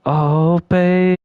Oh, babe.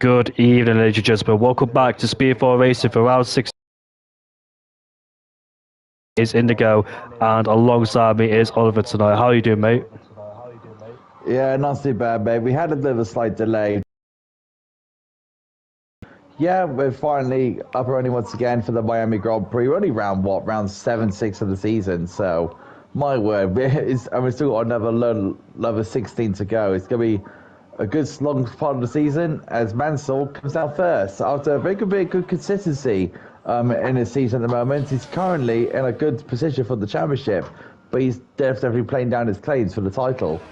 Good evening, ladies and gentlemen. Welcome back to Speed 4 Racing for round 6. Is Indigo, and alongside me is Oliver tonight. How are you doing, mate? Yeah, not too bad, mate. We had a bit of a slight delay. Yeah, we're finally up and running once again for the Miami Grand Prix. We're only round 7, 6 of the season, so my word, and we've still got another 16 to go. It's going to be a good long part of the season as Mansell comes out first after a very good consistency in his season at the moment. He's currently in a good position for the championship, but he's definitely playing down his claims for the title.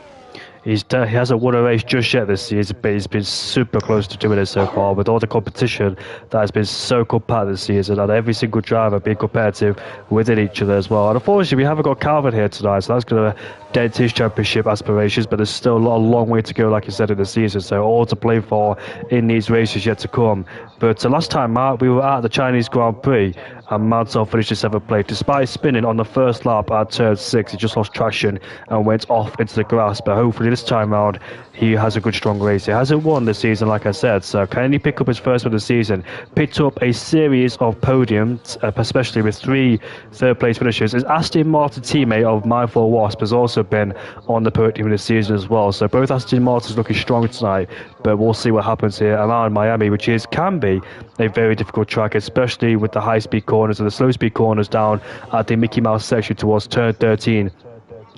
He hasn't won a race just yet this season, but he's been super close to doing it so far with all the competition that has been so compact this season, and every single driver being competitive within each other as well. And unfortunately, we haven't got Calvin here tonight, so that's going to dent his championship aspirations, but there's still a long way to go, like you said, in the season, so all to play for in these races yet to come. But last time out, we were at the Chinese Grand Prix, and Mansell finished in 7th place. Despite spinning on the first lap at turn 6, he just lost traction and went off into the grass, but hopefully this time round he has a good strong race. He hasn't won this season, like I said, so can he pick up his first one of the season? Picked up a series of podiums, especially with 3 third-place finishes. His Aston Martin teammate of Mindful Wasp has also been on the podium this season as well, so both Aston Martins looking strong tonight, but we'll see what happens here around Miami, which can be a very difficult track, especially with the high-speed corners and the slow-speed corners down at the Mickey Mouse section towards turn 13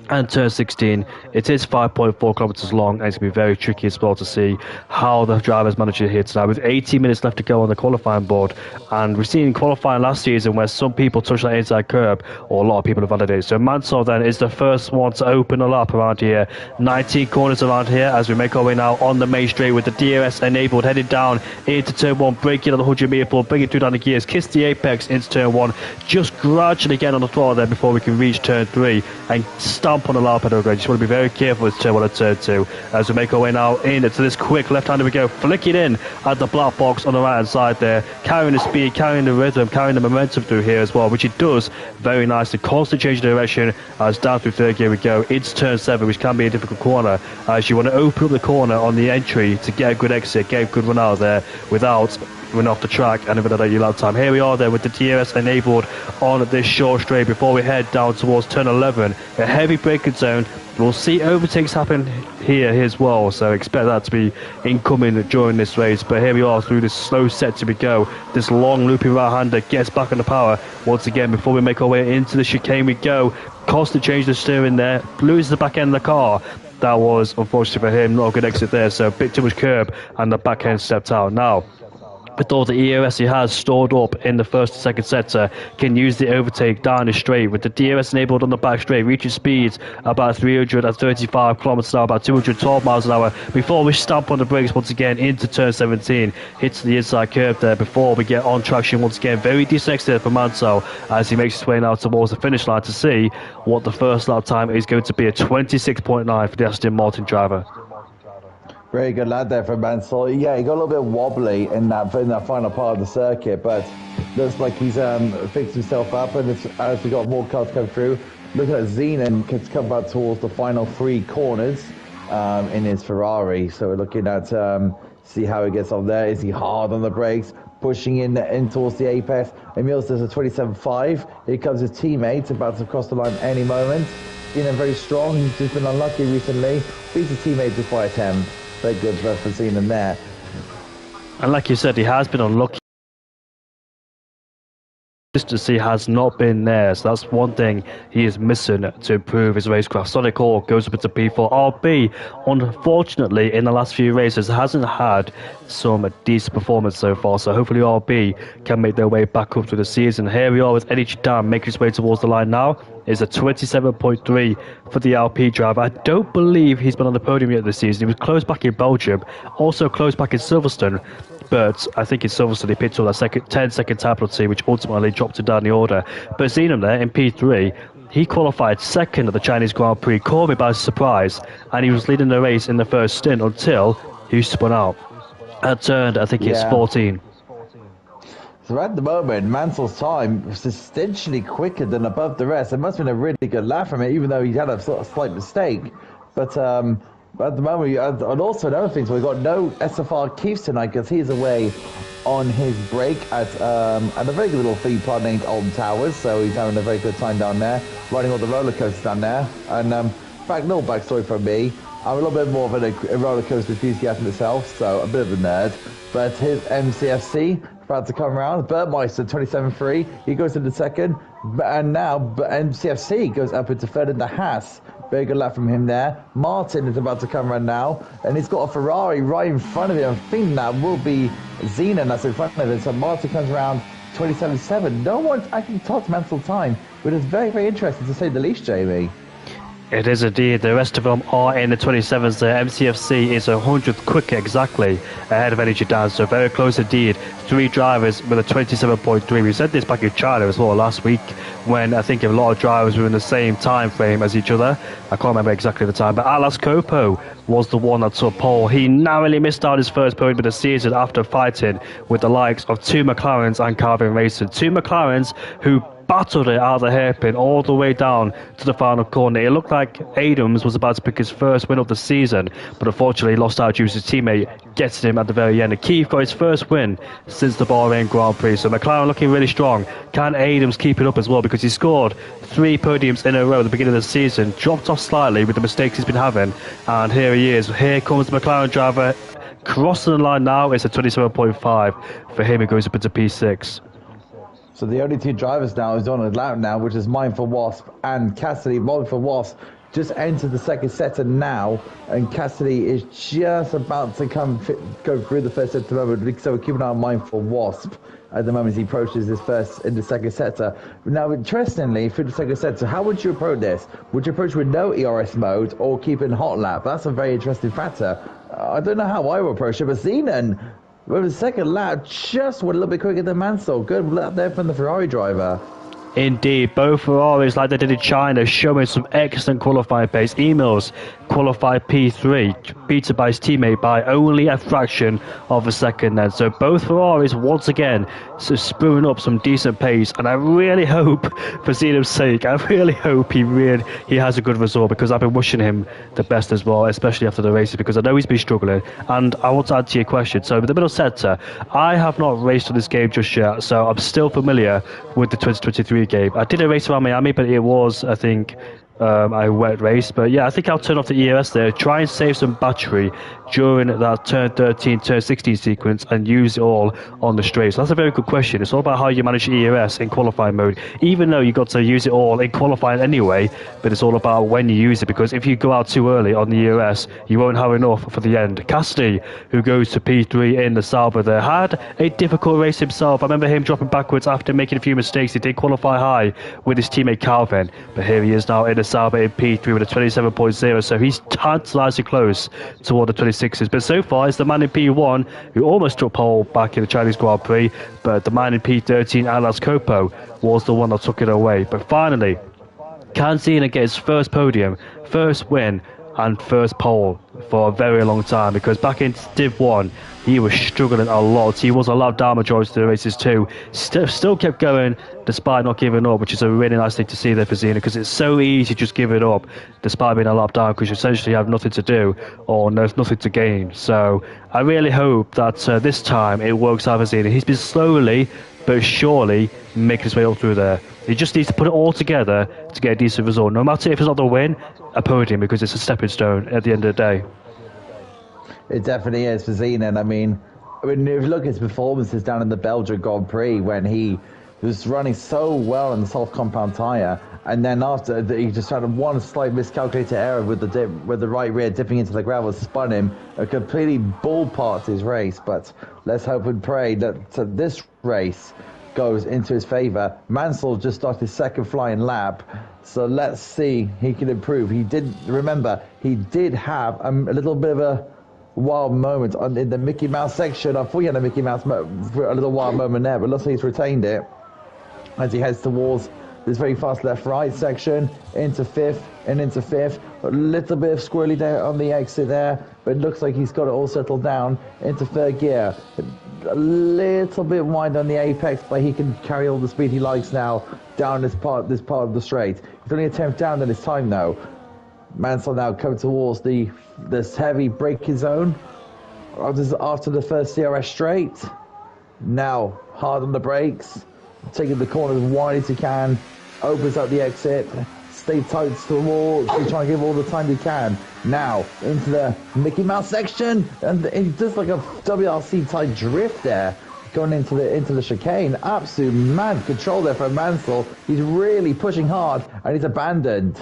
and turn 16. It is 5.4 kilometers long, and it's going to be very tricky as well to see how the drivers manage it here tonight with 18 minutes left to go on the qualifying board. And we've seen qualifying last season where some people touch that inside curb, or a lot of people have validated. So Mansell then is the first one to open a lap around here. 19 corners around here as we make our way now on the main straight with the DRS enabled, headed down into turn 1, braking on the 100 meter floor, bringing through down the gears, kiss the apex into turn 1, just gradually getting on the throttle there before we can reach turn 3 and stamp on the loud pedal again. You just want to be very careful with turn 1 and turn 2 as we make our way now into this quick left-hander we go, flicking in at the black box on the right-hand side there, carrying the speed, carrying the rhythm, carrying the momentum through here as well, which it does very nicely. Constant change of direction as down through third gear we go into turn 7, which can be a difficult corner as you want to open up the corner on the entry to get a good exit, get a good run out there without run off the track and invalidate your lap time. Here we are there with the DRS enabled on this short straight before we head down towards turn 11, a heavy braking zone. We'll see overtakes happen here as well, so expect that to be incoming during this race. But here we are through this slow section we go, this long looping right-hander gets back on the power once again before we make our way into the chicane we go. Constant change the steering there, loses the back end of the car. That was unfortunately for him not a good exit there, so a bit too much curb and the back end stepped out. Now with all the EOS he has stored up in the first and second sector, can use the overtake down the straight with the DRS enabled on the back straight, reaching speeds about 335 kilometers an hour, about 212 miles an hour before we stamp on the brakes once again into turn 17, hits the inside curve there before we get on traction once again. Very decent exit for Mansell as he makes his way now towards the finish line to see what the first lap time is going to be, a 26.9 for the Aston Martin driver. Very good lad there from Mansell. Yeah, he got a little bit wobbly in that final part of the circuit, but looks like he's fixed himself up. And as we got more cars come through, looking at Zenon come back towards the final 3 corners in his Ferrari. So we're looking at see how he gets on there. Is he hard on the brakes, pushing in towards the apex? Emil says a 27.5. Here comes his teammate about to cross the line any moment. Zenon very strong. He's just been unlucky recently. Beats his teammate just by a 10. Very good for Zenon there. And like you said, he has been unlucky. Consistency has not been there, so that's one thing he is missing to improve his racecraft. Sonic Hawk goes up into P4. RB, unfortunately, in the last few races, hasn't had some decent performance so far, so hopefully RB can make their way back up through the season. Here we are with Eddie Chadam making his way towards the line now. It's a 27.3 for the LP driver. I don't believe he's been on the podium yet this season. He was close back in Belgium, also close back in Silverstone, but I think in Silverstone he picked up that 10-second time penalty, which ultimately dropped him down the order. But Zenon there in P3, he qualified second at the Chinese Grand Prix, caught me by surprise, and he was leading the race in the first stint until he spun out at turn, I think it's 14. So at the moment, Mansell's time was substantially quicker than above the rest. It must have been a really good lap from it, even though he had a sort of slight mistake. But at the moment, and also another thing, so we've got no SFR Keiths tonight because he's away on his break at a very good little theme park named Alton Towers, so he's having a very good time down there, riding all the roller coasters down there. And no backstory from me. I'm a little bit more of a roller coaster enthusiast myself, so a bit of a nerd. But his MCFC about to come around. Burmeister 27.3, he goes into second, and now MCFC goes up into third in the Haas. Very good lap from him there. Martin is about to come around now, and he's got a Ferrari right in front of him. I think that will be Zenon that's in front of him. So Martin comes around 27.7. No one's actually told Mansell time, but it's very, very interesting to say the least, Jamie. It is indeed. The rest of them are in the 27s there. MCFC is 100th quicker exactly ahead of Energy Dance, so very close indeed. 3 drivers with a 27.3. We said this back in China as well last week when I think a lot of drivers were in the same time frame as each other. I can't remember exactly the time, but Alas Copo was the one that took pole. He narrowly missed out his first podium of the season after fighting with the likes of 2 McLarens and Calvin Racing. 2 McLarens who battled it out of the hairpin all the way down to the final corner. It looked like Adams was about to pick his first win of the season, but unfortunately lost out due to his teammate getting him at the very end. And Keith got his first win since the Bahrain Grand Prix, so McLaren looking really strong. Can Adams keep it up as well, because he scored 3 podiums in a row at the beginning of the season, dropped off slightly with the mistakes he's been having, and here he is. Here comes the McLaren driver crossing the line now. It's a 27.5 for him. He goes up into P6. So the only 2 drivers now is on a lap now, which is Mindful Wasp and Cassidy. Mindful Wasp just entered the second sector now, and Cassidy is just about to go through the first sector moment. So we're keeping an eye on Mindful Wasp at the moment as he approaches his first in the second sector. Now, interestingly, through the second sector, how would you approach this? Would you approach with no ERS mode or keep in hot lap? That's a very interesting factor. I don't know how I would approach it, but Zenon, with the second lap, just went a little bit quicker than Mansell. Good lap there from the Ferrari driver. Indeed, both Ferraris, like they did in China, showing some excellent qualifying pace. Emails qualified P3, beaten by his teammate by only a fraction of a second then. So both Ferraris, once again, spewing up some decent pace. And I really hope, for Zenon's sake, I really hope he has a good result, because I've been wishing him the best as well, especially after the races, because I know he's been struggling. And I want to add to your question. So with the middle sector, I have not raced on this game just yet, so I'm still familiar with the 2023 game. I did a race around Miami, but it was, I think, a wet race. But yeah, I think I'll turn off the ERS there, try and save some battery during that turn 13, turn 16 sequence, and use it all on the straight. So that's a very good question. It's all about how you manage ERS in qualifying mode, even though you got to use it all in qualifying anyway, but it's all about when you use it, because if you go out too early on the ERS, you won't have enough for the end. Cassidy, who goes to P3 in the Sauber there, had a difficult race himself. I remember him dropping backwards after making a few mistakes. He did qualify high with his teammate Calvin, but here he is now in the Sauber in P3 with a 27.0, so he's tantalising close toward the 26ers. But so far, it's the man in P1 who almost took pole back in the Chinese Grand Prix, but the man in P13, Alas Copo, was the one that took it away. But finally, can Zenon get his first podium, first win, and first pole for a very long time? Because back in Div 1, he was struggling a lot. He was a lap down majority of the races too. Still kept going despite not giving up, which is a really nice thing to see there for Zenon, because it's so easy just give it up despite being a lap down, because you essentially have nothing to do or there's nothing to gain. So I really hope that this time it works out for Zenon. He's been slowly but surely making his way up through there. He just needs to put it all together to get a decent result. No matter if it's not the win, a podium, because it's a stepping stone at the end of the day. It definitely is for Zenon. I mean, if you look at his performances down in the Belgian Grand Prix when he was running so well in the soft compound tyre, and then after he just had one slight miscalculated error with the right rear dipping into the gravel, spun him, and completely ballparked his race. But let's hope and pray that this race goes into his favour. Mansell just started his second flying lap, so let's see he can improve. He did have a little bit of a wild moment in the Mickey Mouse section. I thought he had a Mickey Mouse for a little wild moment there, but looks like he's retained it as he heads towards this very fast left-right section into fifth. A little bit of squirrely there on the exit there, but it looks like he's got it all settled down into third gear. A little bit wide on the apex, but he can carry all the speed he likes now down this part of the straight. He's only a 10th down in his time though. Mansell now coming towards this heavy braking zone after the first CRS straight. Now hard on the brakes, taking the corner as wide as he can, opens up the exit, stay tight to the wall, so trying to give all the time he can. Now into the Mickey Mouse section, and it does like a WRC type drift there, going into the chicane. Absolute mad control there from Mansell. He's really pushing hard, and he's abandoned.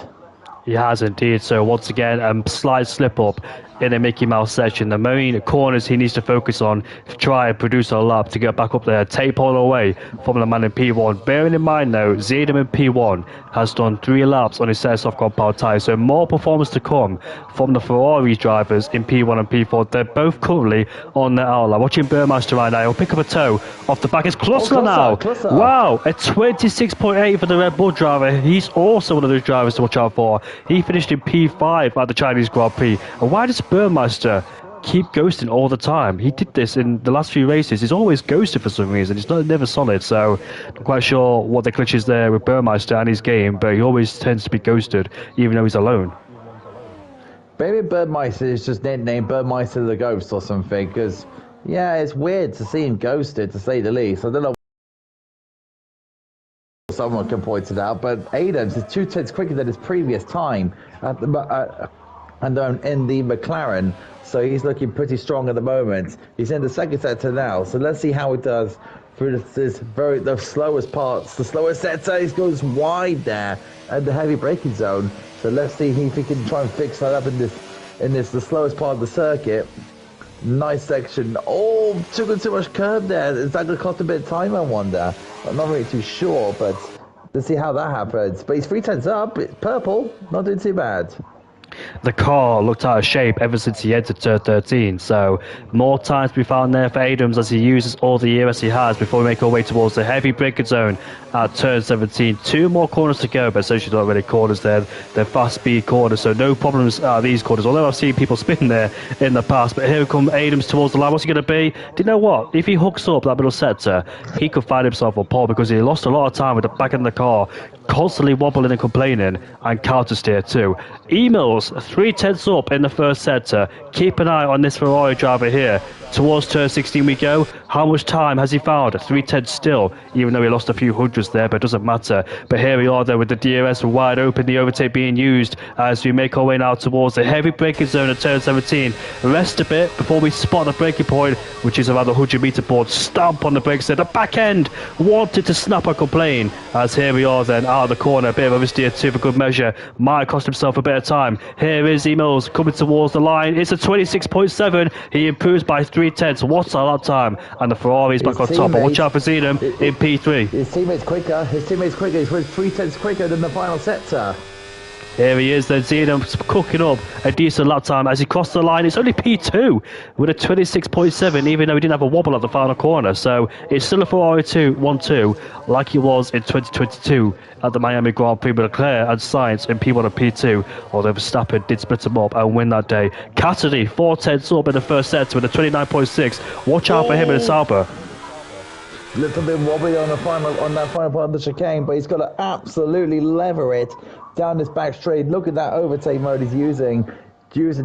He has indeed. So once again, slight slip up in the Mickey Mouse section. The main corners he needs to focus on to try and produce a lap to get back up there, take Paul away from the man in P1. Bearing in mind though, Zedam in P1 has done 3 laps on his set of soft compound tyres, so more performance to come from the Ferrari drivers in P1 and P4. They're both currently on their outlap. Watching Burmeister right now, he'll pick up a toe off the back. It's Klosser now. Klosser. Wow, a 26.8 for the Red Bull driver. He's also one of those drivers to watch out for. He finished in P5 at the Chinese Grand Prix. And why does Burmeister keep ghosting all the time? He did this in the last few races. He's always ghosted for some reason. He's never solid, so I'm quite sure what the glitch is there with Burmeister and his game, but he always tends to be ghosted, even though he's alone. Maybe Burmeister is just nicknamed Burmeister the Ghost or something, because, yeah, it's weird to see him ghosted, to say the least. I don't know. Someone can point it out, but Adams is 2 tenths quicker than his previous time and in the McLaren, so he's looking pretty strong at the moment. He's in the second sector now, so let's see how it does through the slowest parts. The slowest sector, he goes wide there at the heavy braking zone. So let's see if he can try and fix that up in the slowest part of the circuit. Nice section. Oh, took too much curb there. Is that going to cost a bit of time, I wonder? I'm not really too sure, but let's see how that happens. But he's 3 tenths up. It's purple. Not doing too bad. The car looked out of shape ever since he entered turn 13, so more time to be found there for Adams as he uses all the ERS he has before we make our way towards the heavy braking zone at turn 17. 2 more corners to go, but essentially not really corners there. They're fast speed corners, so no problems at these corners, although I've seen people spin there in the past. But here come Adams towards the line. What's he going to be? Do you know what? If he hooks up that middle sector, he could find himself on pole, because he lost a lot of time with the back end of the car, constantly wobbling and complaining, and counter steer too. Emails 3 tenths up in the first sector. Keep an eye on this Ferrari driver here. Towards turn 16 we go. How much time has he found? 3 tenths still, even though he lost a few hundreds there, but it doesn't matter. But here we are there with the DRS wide open, the overtake being used as we make our way now towards the heavy braking zone at turn 17. Rest a bit before we spot the braking point, which is around the 100-meter board. Stamp on the brakes there. The back end wanted to snap and complain, as here we are then out of the corner. A bit of oversteer too for good measure. Might cost himself a bit of time. Here is Emos coming towards the line. It's a 26.7. He improves by 3 tenths. What's our lap time? And the Ferrari's back on top. But watch out for Zedam in P3. His teammate's quicker. He's 3 tenths quicker than the final sector. Here he is then, Zedam cooking up a decent lap time as he crossed the line. It's only P2 with a 26.7, even though he didn't have a wobble at the final corner. So it's still a Ferrari 1-2, like it was in 2022 at the Miami Grand Prix with Leclerc and Sainz in P1 and P2, although Verstappen did split them up and win that day. Cassidy, 4 tenths up in the first set with a 29.6. Watch out for him in the Sauber. Little bit wobbly on that final part of the chicane, but he's got to absolutely lever it down this back straight. Look at that overtake mode he's using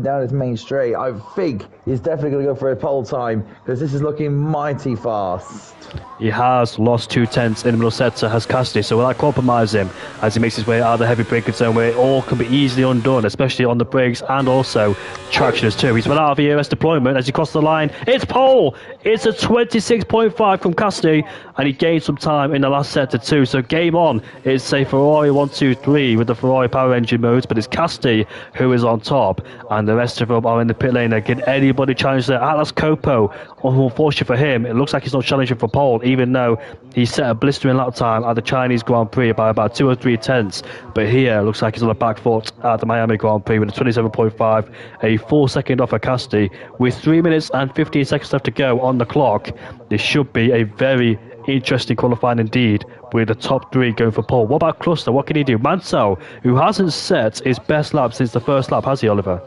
down his main straight. I think he's definitely going to go for a pole time, because this is looking mighty fast. He has lost 2 tenths in the middle sector, has Cassidy, so will that compromise him as he makes his way out of the heavy braking zone, where it all can be easily undone, especially on the brakes and also traction as too. He's run out of EOS deployment as he crosses the line. It's pole! It's a 26.5 from Cassidy, and he gained some time in the last sector too. So game on. It's a Ferrari 1-2-3 with the Ferrari power engine modes, but it's Cassidy who is on top, and the rest of them are in the pit lane. Can anybody challenge there? Atlas Copo, unfortunately for him, it looks like he's not challenging for pole, even though he set a blistering lap time at the Chinese Grand Prix by about 2 or 3 tenths. But here, looks like he's on the back foot at the Miami Grand Prix with a 27.5, a full second off of Cassidy. With 3 minutes and 15 seconds left to go on the clock, this should be a very interesting qualifying indeed, with the top 3 going for pole. What about Cluster? What can he do? Mansell, who hasn't set his best lap since the first lap, has he, Oliver?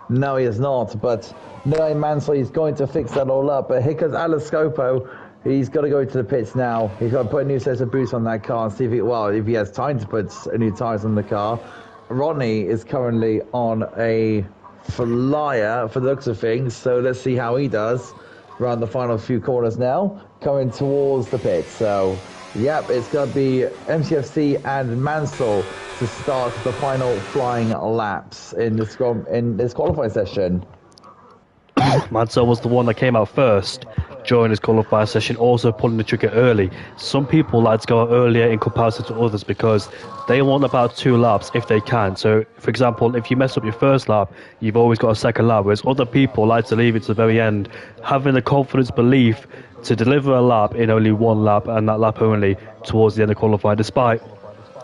No, he has not, but knowing Mansell, he's going to fix that all up. But here comes Atlas Copo. He's got to go into the pits now. He's got to put a new set of boots on that car and see if he has time to put new tyres on the car. Ronnie is currently on a flyer for the looks of things, so let's see how he does around the final few corners now, coming towards the pit. So, yep, it's going to be MCFC and Mansell to start the final flying laps in this qualifying session. Mansell was the one that came out first during his qualifying session, also pulling the trigger early. Some people like to go out earlier in comparison to others because they want about 2 laps if they can. So, for example, if you mess up your first lap, you've always got a second lap, whereas other people like to leave it to the very end, having the confidence belief to deliver a lap in only 1 lap and that lap only towards the end of qualifying, despite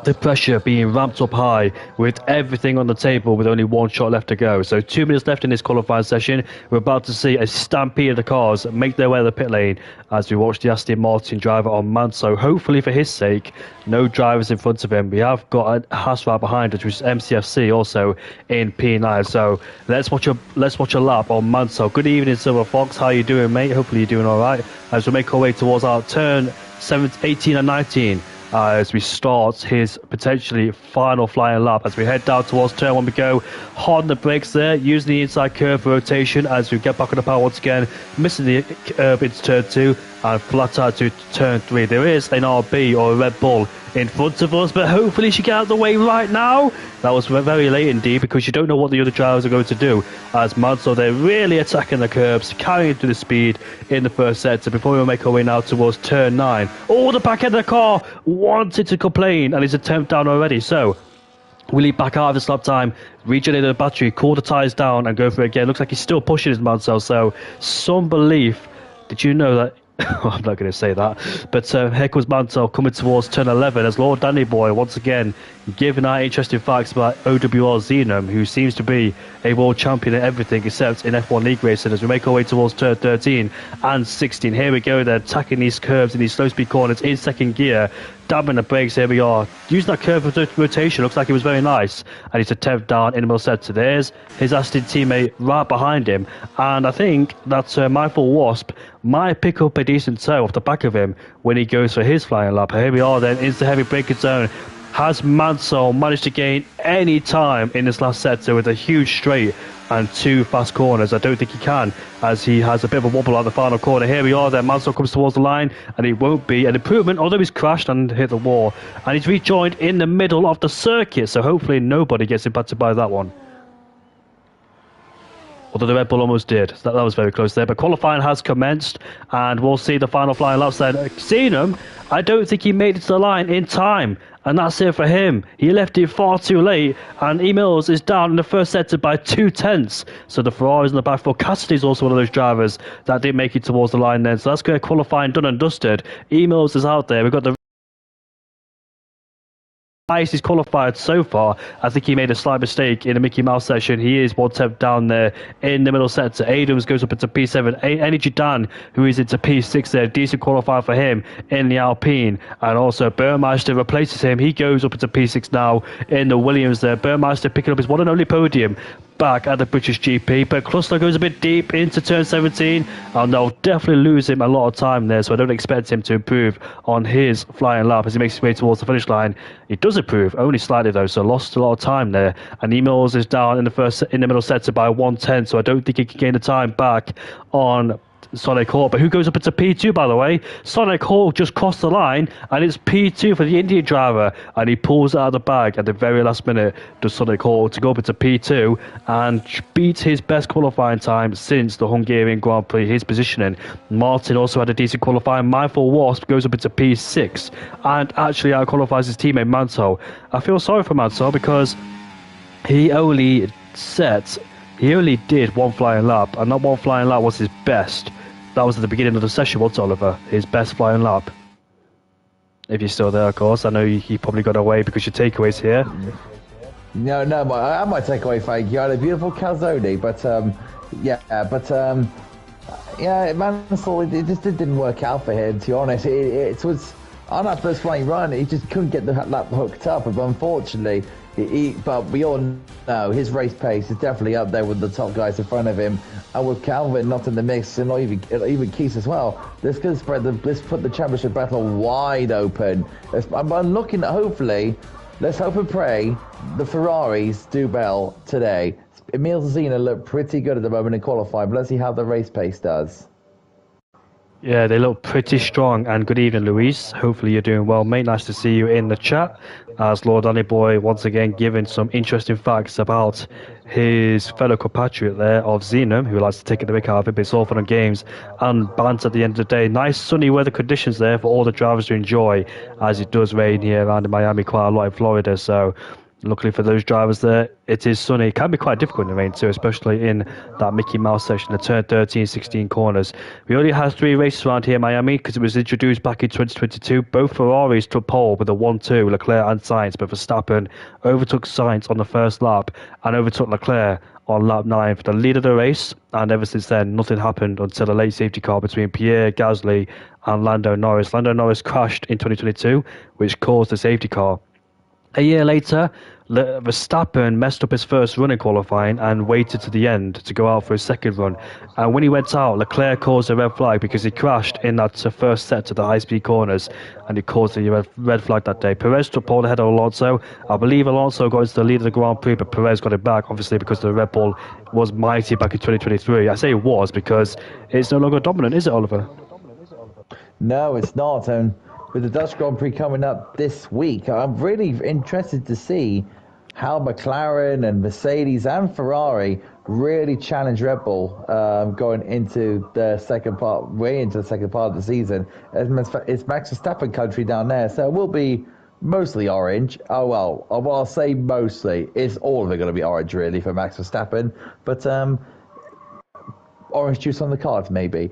the pressure being ramped up high with everything on the table with only 1 shot left to go. So 2 minutes left in this qualifying session. We're about to see a stampede of the cars make their way to the pit lane as we watch the Aston Martin driver on Mansell. Hopefully for his sake, no drivers in front of him. We have got a Haas right behind us, which is MCFC also in P9. So let's watch a lap on Mansell. Good evening, Silver Fox. How you doing, mate? Hopefully you're doing all right as we make our way towards our turn 18 and 19. As we start his potentially final flying lap. As we head down towards turn 1, we go hard on the brakes there, using the inside curve for rotation as we get back on the power once again, missing the curve into turn 2 and flat out to turn 3. There is an RB or a Red Bull in front of us, but hopefully she get out of the way right now. That was very late indeed, because you don't know what the other drivers are going to do. As Mansell, they're really attacking the curbs, carrying through the speed in the first sector before we make our way now towards turn 9. Oh, the back end of the car wanted to complain, and he's a 10th down already. So will he back out of his lap time, regenerate the battery, cool the tyres down, and go for it again? Looks like he's still pushing his Mansell, so some belief. Did you know that? I'm not going to say that, but here comes Mansell coming towards turn 11 as Lord Danny Boy once again giving out interesting facts about OWR Xenom, who seems to be a world champion in everything except in F1 League racing, as we make our way towards turn 13 and 16. Here we go, they're attacking these curves in these slow speed corners in second gear, dabbing the brakes. Here we are, using that curve rotation. Looks like it was very nice, and he's a 10th down in the middle sector. There's his Aston teammate right behind him, and I think that Mindful Wasp might pick up a decent toe off the back of him when he goes for his flying lap. Here we are then into the heavy braking zone. Has Mansell managed to gain any time in this last sector with a huge straight and 2 fast corners? I don't think he can, as he has a bit of a wobble at the final corner. Here we are then, Mansell comes towards the line, and it won't be an improvement, although he's crashed and hit the wall, and he's rejoined in the middle of the circuit, so hopefully nobody gets impacted by that one. Although the Red Bull almost did. That was very close there. But qualifying has commenced, and we'll see the final flying laps then. Xenom, I don't think he made it to the line in time, and that's it for him. He left it far too late, and Emils is down in the first sector by 2/10. So the Ferrari's in the back four. Cassidy's also one of those drivers that didn't make it towards the line then. So that's good qualifying done and dusted. Emils is out there. We've got the highest he's qualified so far. I think he made a slight mistake in the Mickey Mouse session. He is 1/10 down there in the middle sector. Adams goes up into P7. Energy Dan, who is into P6 there. Decent qualifier for him in the Alpine. And also Burmeister replaces him. He goes up into P6 now in the Williams there. Burmeister picking up his one and only podium back at the British GP, but Cluster goes a bit deep into turn 17, and they'll definitely lose him a lot of time there, so I don't expect him to improve on his flying lap as he makes his way towards the finish line. He does improve, only slightly though, so lost a lot of time there, and Emils is down in the middle sector by 1/10, so I don't think he can gain the time back on Sonic Hawk. But who goes up into P2, by the way? Sonic Hawk just crossed the line, and it's P2 for the Indian driver, and he pulls it out of the bag at the very last minute, does Sonic Hawk, to go up into P2 and beat his best qualifying time since the Hungarian Grand Prix, his positioning. Martin also had a decent qualifying. Mindful Wasp goes up into P6 and actually out-qualifies his teammate Mansell. I feel sorry for Mansell because he only did one flying lap, and that one flying lap was his best. That was at the beginning of the session, wasn't it, Oliver? His best flying lap. If you're still there, of course. I know he probably got away because your takeaway's here. No, I have my takeaway, thank you. I had a beautiful calzone, but Mansell, it just didn't work out for him, to be honest. It was on that first flying run, he just couldn't get the lap hooked up, but unfortunately, but we all know his race pace is definitely up there with the top guys in front of him, and with Calvin not in the mix, and not even Keith as well. This could put the championship battle wide open. I'm looking at hopefully Let's hope and pray the Ferraris do well today. Emil Zena looked pretty good at the moment in qualifying, but let's see how the race pace does. Yeah, they look pretty strong. And good evening, Luis. Hopefully you're doing well, mate. Nice to see you in the chat. As Lord Danny Boy once again giving some interesting facts about his fellow compatriot there of Xenum, who likes to take it the mick out of it, but it's all fun and games and banter at the end of the day. Nice sunny weather conditions there for all the drivers to enjoy, as it does rain here around in Miami quite a lot in Florida. So luckily for those drivers there, it is sunny. It can be quite difficult in the rain too, especially in that Mickey Mouse section, the turn 13, 16 corners. We only had 3 races around here in Miami because it was introduced back in 2022. Both Ferraris took pole with a 1-2, Leclerc and Sainz, but Verstappen overtook Sainz on the first lap and overtook Leclerc on lap 9 for the lead of the race. And ever since then, nothing happened until a late safety car between Pierre Gasly and Lando Norris. Lando Norris crashed in 2022, which caused the safety car. A year later, Verstappen messed up his first run in qualifying and waited to the end to go out for his second run. And when he went out, Leclerc caused a red flag because he crashed in that first set to the high-speed corners, and he caused the red flag that day. Perez took pole ahead of Alonso. I believe Alonso got into the lead of the Grand Prix, but Perez got it back, obviously, because the Red Bull was mighty back in 2023. I say it was because it's no longer dominant, is it, Oliver? No, it's not. And with the Dutch Grand Prix coming up this week, I'm really interested to see how McLaren and Mercedes and Ferrari really challenge Red Bull going into the second part, way into the second part of the season. It's Max Verstappen country down there, so it will be mostly orange. Oh well, I'll say mostly. It's all of it going to be orange really for Max Verstappen, but orange juice on the cards maybe.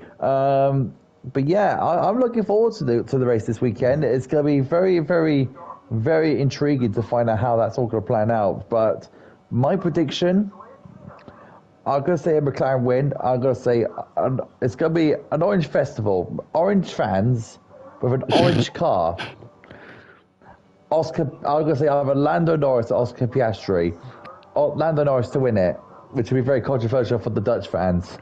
But yeah, I'm looking forward to the race this weekend. It's going to be very, very, very intriguing to find out how that's all going to plan out. But my prediction, I'm going to say a McLaren win. I'm going to say it's going to be an orange festival. Orange fans with an orange car. I'm going to say either Lando Norris or Oscar Piastri. Or Lando Norris to win it, which would be very controversial for the Dutch fans.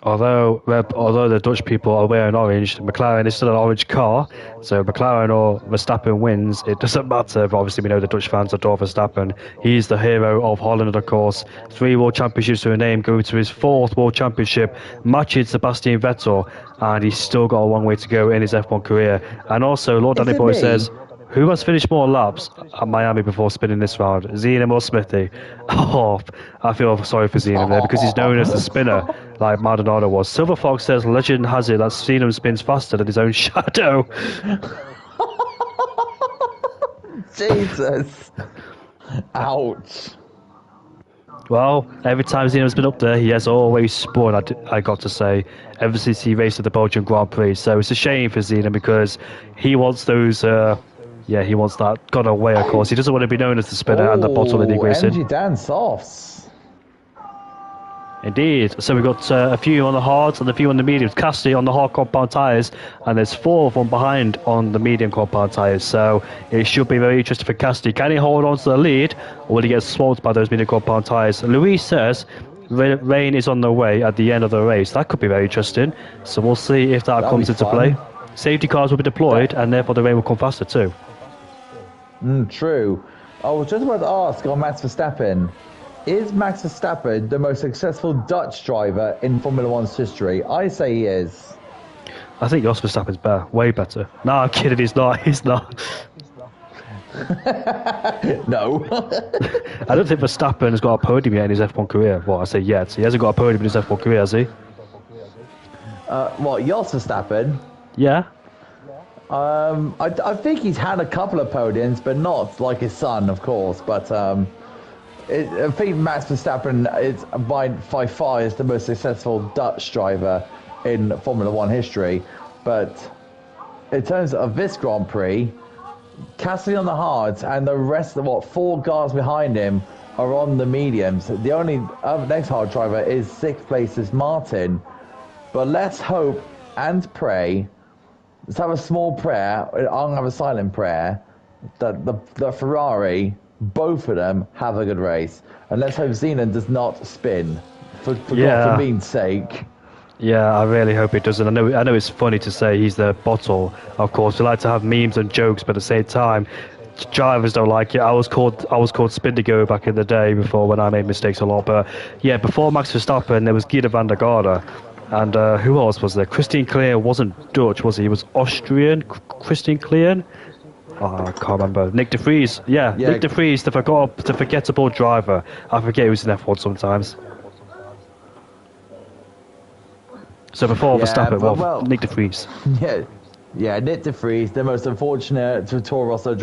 Although the Dutch people are wearing orange, McLaren is still an orange car. So McLaren or Verstappen wins, it doesn't matter. But obviously we know the Dutch fans adore Verstappen. He's the hero of Holland, of course. 3 World Championships to a name, going to his 4th World Championship, matching Sebastian Vettel, and he's still got a long way to go in his F1 career. And also, Lord Danny Boy says, who has finished more laps at Miami before spinning this round? Xenum or Smithy? Oh, I feel sorry for Xenum there because he's known as the spinner, like Maldonado was. Silver Fox says legend has it that Xenum spins faster than his own shadow. Jesus. Ouch. Well, every time Xenum's been up there, he has always spun, I got to say, ever since he raced at the Belgian Grand Prix. So it's a shame for Xenum because he wants those... he wants that gone away, of course. He doesn't want to be known as the spinner and the bottle in the racing. Energy Dan softs. Indeed. So we've got a few on the hards and a few on the mediums. Cassidy on the hard compound tyres, and there's 4 of them behind on the medium compound tyres. So it should be very interesting for Cassidy. Can he hold on to the lead, or will he get swamped by those medium compound tyres? Luis says rain is on the way at the end of the race. That could be very interesting. So we'll see if that comes into play. Safety cars will be deployed, and therefore the rain will come faster too. True. I was just about to ask on Max Verstappen. Is Max Verstappen the most successful Dutch driver in Formula One's history? I say he is. I think Jos Verstappen's better. Way better. No, I'm kidding. He's not. He's not. No. I don't think Verstappen has got a podium yet in his F1 career. Well, I say yet. He hasn't got a podium in his F1 career, has he? What, Jos Verstappen? Yeah. I think he's had a couple of podiums, but not like his son, of course. But I think Max Verstappen is by far is the most successful Dutch driver in Formula One history. But in terms of this Grand Prix, Cassidy on the hards and the rest of 4 cars behind him are on the mediums. The only next hard driver is 6th place's Martin. But let's hope and pray. Let's have a small prayer. I'm going to have a silent prayer that the Ferrari, both of them, have a good race. And let's hope Zenon does not spin, for God means sake. Yeah, I really hope it doesn't. I know it's funny to say he's the bottle. Of course, we like to have memes and jokes, but at the same time, drivers don't like it. I was called Spindigo back in the day before when I made mistakes a lot. But yeah, before Max Verstappen, there was Guido van der Garde. And who else was there? Christian Klein wasn't Dutch, was he? He was Austrian. Christian Klein? Oh, I can't remember. Nick de Vries. Yeah, Nick de Vries, the forgettable driver. I forget who's in F1 sometimes. So before Verstappen, Nick de Vries. Yeah, Nick de Vries, the most unfortunate Toro Rosso /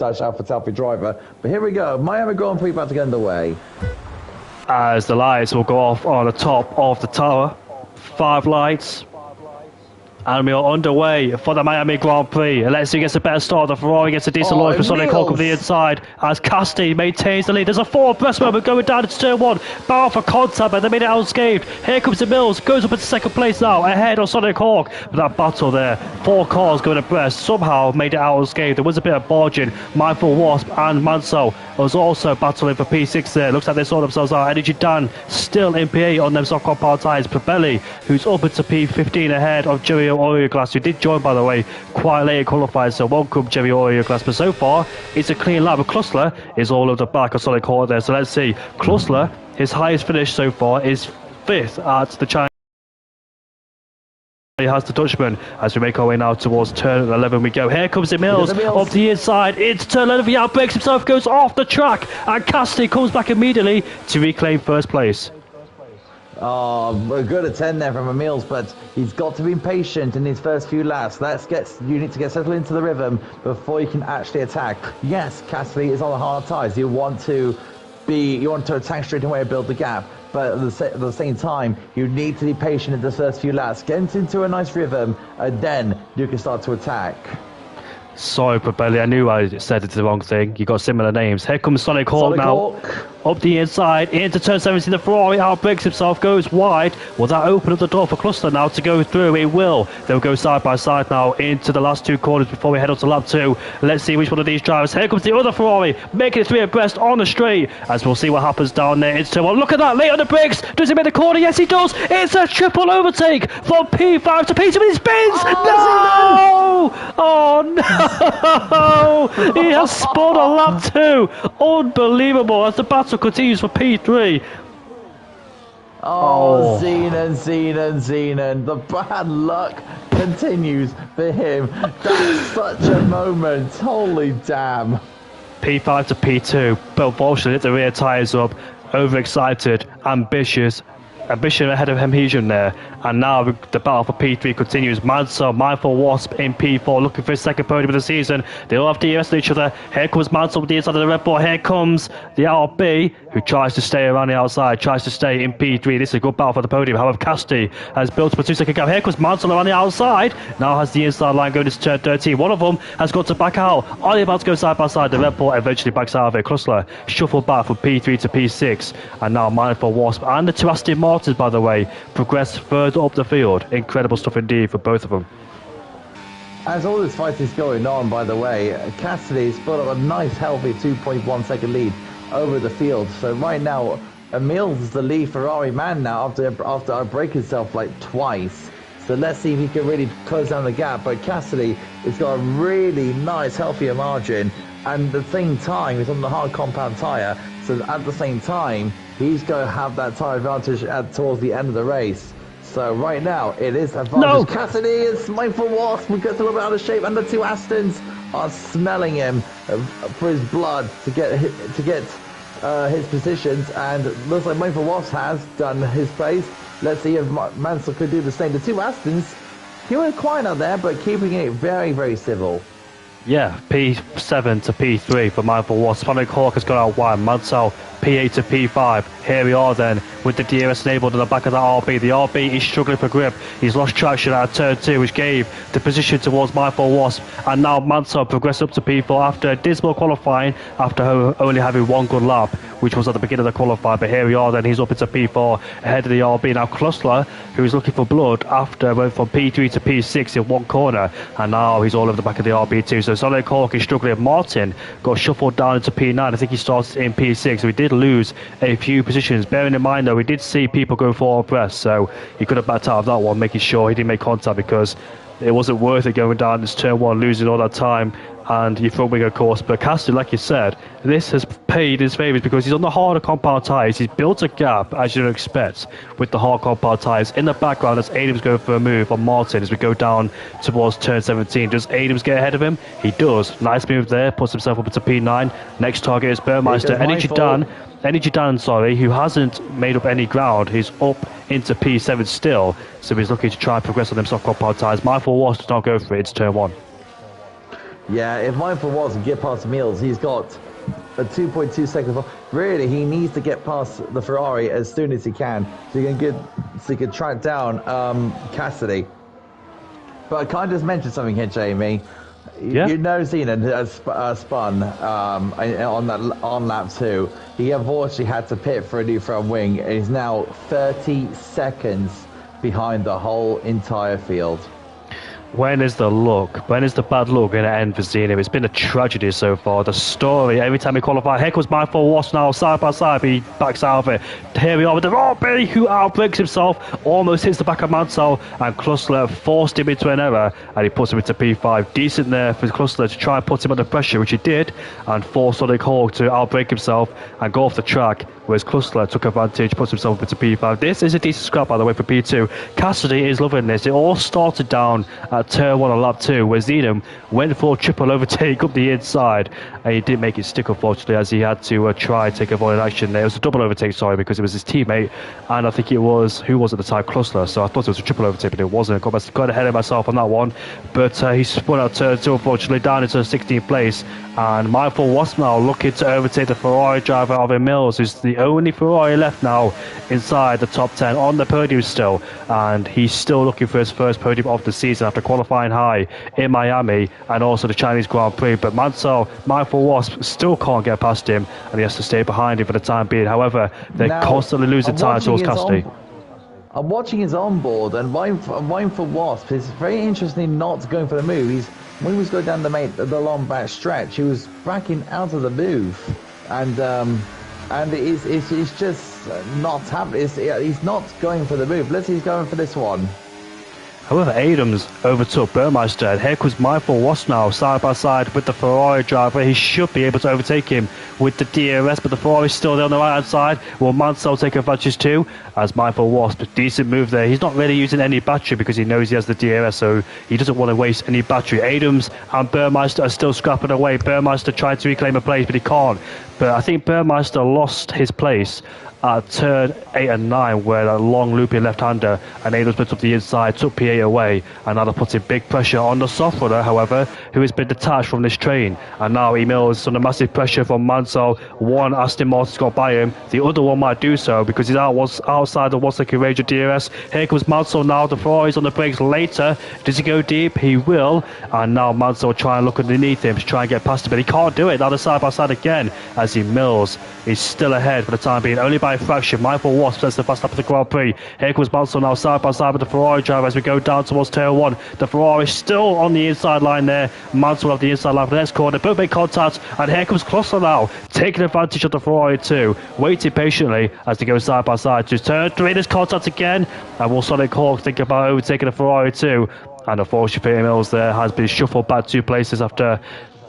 Alpha Tauri driver. But here we go, Miami Grand Prix about to get underway. As the lights will go off on the top of the tower. 5 lights. And we are underway for the Miami Grand Prix. Alessi gets a better start. The Ferrari gets a decent launch, but Sonic Hulk on the inside as Casti maintains the lead. There's a 4-breast moment going down into turn 1. Barrel for contact, but they made it unscathed. Here comes the Mills, goes up into second place now, ahead of Sonic Hawk. But that battle there, 4 cars going abreast, somehow made it out unscathed. There was a bit of barging. Mindful Wasp and Manso was also battling for P6 there. Looks like they saw themselves out. Energy Dan still in P8 on them soft compound tyres. Probelli, who's up into P15 ahead of Jerry Glass, who did join, by the way, quite late in qualifying, so welcome Jerry Glass. But so far, it's a clean lap. But Klussler is all over the back of Sonic Hawk there, so let's see. Klussler, his highest finish so far is 5th at the China. He has the Dutchman as we make our way now towards turn 11. We go. Here comes the Mills up the inside into turn 11. He outbreaks himself, goes off the track, and Casti comes back immediately to reclaim first place. Oh, a good attempt there from Emils, but he's got to be patient in his first few laps. You need to get settled into the rhythm before you can actually attack. Yes, Cassidy is on the hard tyres. You want to attack straight away and build the gap. But at the same time, you need to be patient in the first few laps. Get into a nice rhythm, and then you can start to attack. Sorry, Probelli, I knew I said it's the wrong thing. You got similar names. Here comes Sonic Hawk now. Up the inside, into turn 17, the Ferrari outbreaks himself, goes wide. Will that open up the door for Cluster now to go through? It will. They'll go side by side now into the last 2 corners before we head up to lap 2. Let's see which one of these drivers. Here comes the other Ferrari, making it 3 abreast on the straight, as we'll see what happens down there into turn 1. Look at that, late on the brakes. Does he make the corner? Yes, he does. It's a triple overtake from P5 to P2, and he spins. No! Oh, no! He has spun on lap 2. Unbelievable as the battle continues for P3. Oh, Zenon. The bad luck continues for him. That's such a moment. Holy damn. P5 to P2. But unfortunately, hit the rear tyres up. Overexcited, ambitious. Ambition ahead of Hemhesian there, and now the battle for P3 continues. Manso, Mindful Wasp in P4, looking for his second podium of the season. They all have DRS on each other. Here comes Manso with the inside of the Red Bull. Here comes the RB, who tries to stay around the outside, tries to stay in P3. This is a good battle for the podium. However, Casti has built up a 2-second gap. Here comes Manso around the outside. Now has the inside line going into turn 13. One of them has got to back out. Are they about to go side by side? The Red Bull eventually backs out of it. Klussler shuffled back from P3 to P6, and now Mindful Wasp and the 2 Aston Martins, by the way, progress further up the field. Incredible stuff indeed for both of them. As all this fight is going on, by the way, Cassidy's put up a nice healthy 2.1 second lead over the field. So right now, Emils is the lead Ferrari man now after I break himself like twice. So let's see if he can really close down the gap. But Cassidy has got a really nice healthier margin, and at the same time he's on the hard compound tyre. So at the same time, he's going to have that tyre advantage towards the end of the race. So right now, it is advantage. No! Cassidy is Mindful Wasp. We gets a little bit out of shape, and the 2 Astons are smelling him for his blood to get his positions. And looks like Mindful Wasp has done his place. Let's see if Mansell could do the same. The 2 Astons, he went quiet out there, but keeping it very, very civil. Yeah, P7 to P3 for Mindful Wasp. Sonic Hawk has got out wide. Mansell P8 to P5. Here we are then with the DRS enabled on the back of the RB. The RB is struggling for grip. He's lost traction out of turn 2, which gave the position towards Mindful Wasp. And now Mansell progressed up to P4 after a dismal qualifying, after only having 1 good lap, which was at the beginning of the qualifying. But here we are then, he's up into P4 ahead of the RB. Now Klussler, who's looking for blood after went from P3 to P6 in 1 corner, and now he's all over the back of the RB2. So Sonic Hawk is struggling. Martin got shuffled down into P9. I think he started in P6. So we did lose a few positions. Bearing in mind, though, we did see people go 4 abreast, so he could have backed out of that one, making sure he didn't make contact, because it wasn't worth it going down this turn one, losing all that time, and you front wing, of course. But Cassidy, like you said, this has paid his favours because he's on the harder compound tyres. He's built a gap, as you'd expect, with the hard compound tyres. In the background, as Adams going for a move on Martin as we go down towards turn 17. Does Adams get ahead of him? He does. Nice move there, puts himself up into P9. Next target is Burmeister. Energy Dan, who hasn't made up any ground. He's up into P7 still, so he's looking to try and progress on them soft compound tyres. Mindful Wasp does not go for it, it's turn one. Yeah, if Mindful Wasp can get past Mills, he's got a 2.2 seconds. Really, he needs to get past the Ferrari as soon as he can, so he can track down Cassidy. But I kind of just mentioned something here, Jamie. Yeah. You know, Zenon has spun on lap 2. He unfortunately had to pit for a new front wing, and he's now 30 seconds behind the whole entire field. When is the luck? When is the bad luck going to end for Zeno? It's been a tragedy so far. The story, every time he qualifies, here comes Mindful Wasp now, side by side, but he backs out of it. Here we are with the Robbie, who outbreaks himself, almost hits the back of Mansell, and Clustler forced him into an error, and he puts him into P5. Decent there for Clustler to try and put him under pressure, which he did, and forced Sonic Hawk to outbreak himself and go off the track, whereas Clustler took advantage, puts himself into P5. This is a decent scrap, by the way, for P2. Cassidy is loving this. It all started down at turn 1 on lap 2, where Zedam went for a triple overtake up the inside, and he didn't make it stick, unfortunately, as he had to try and take avoided action there. It was a double overtake, sorry, because it was his teammate, and I think it was, who was at the time, Clustler, so I thought it was a triple overtake, but it wasn't. Got ahead of myself on that one, but he spun out turn 2, unfortunately, down into 16th place, and Mindful Wasp now looking to overtake the Ferrari driver, Alvin Mills, who's the only Ferrari left now inside the top 10 on the podium still, and he's still looking for his first podium of the season after qualifying high in Miami and also the Chinese Grand Prix. But Mansell, Mindful Wasp, still can't get past him, and he has to stay behind him for the time being. However, they're constantly losing time towards Cassidy. I'm watching his onboard, and Mindful Wasp is very interesting not going for the move. When he was going down the long back stretch, he was backing out of the move, and it's just not happening. He's not going for the move. He's going for this one. However, Adams overtook Burmeister, and here comes Mindful Wasp now, side by side with the Ferrari driver. He should be able to overtake him with the DRS, but the Ferrari's still there on the right hand side. Will Mansell take advantage too? As Mindful Wasp, decent move there. He's not really using any battery because he knows he has the DRS, so he doesn't want to waste any battery. Adams and Burmeister are still scrapping away. Burmeister tried to reclaim a place, but he can't. But I think Burmeister lost his place at turn 8 and 9, where a long looping left-hander and Adams went up the inside, took P8 away, and now they're putting big pressure on the soft runner, however, who has been detached from this train. And now Emil's under massive pressure from Mansell. One Aston Martin's got by him, the other one might do so because he's outside the 1 second range of DRS. Here comes Mansell now, the Ferrari's on the brakes later. Does he go deep? He will. And now Mansell try and look underneath him to try and get past him, but he can't do it. Now they're side by side again as Emil's is still ahead for the time being, only by a fraction. Mindful Wasp sets the fast lap of the Grand Prix. Here comes Mansell now side by side with the Ferrari driver as we go down towards turn 1. The Ferrari is still on the inside line there. Mansell have the inside line for the next corner. Both make contact, and here comes Cluster now, taking advantage of the Ferrari too, waiting patiently as they go side by side to turn 3. There's contact again, and will Sonic Hawk think about overtaking the Ferrari too? And unfortunately, Peter Mills there has been shuffled back 2 places after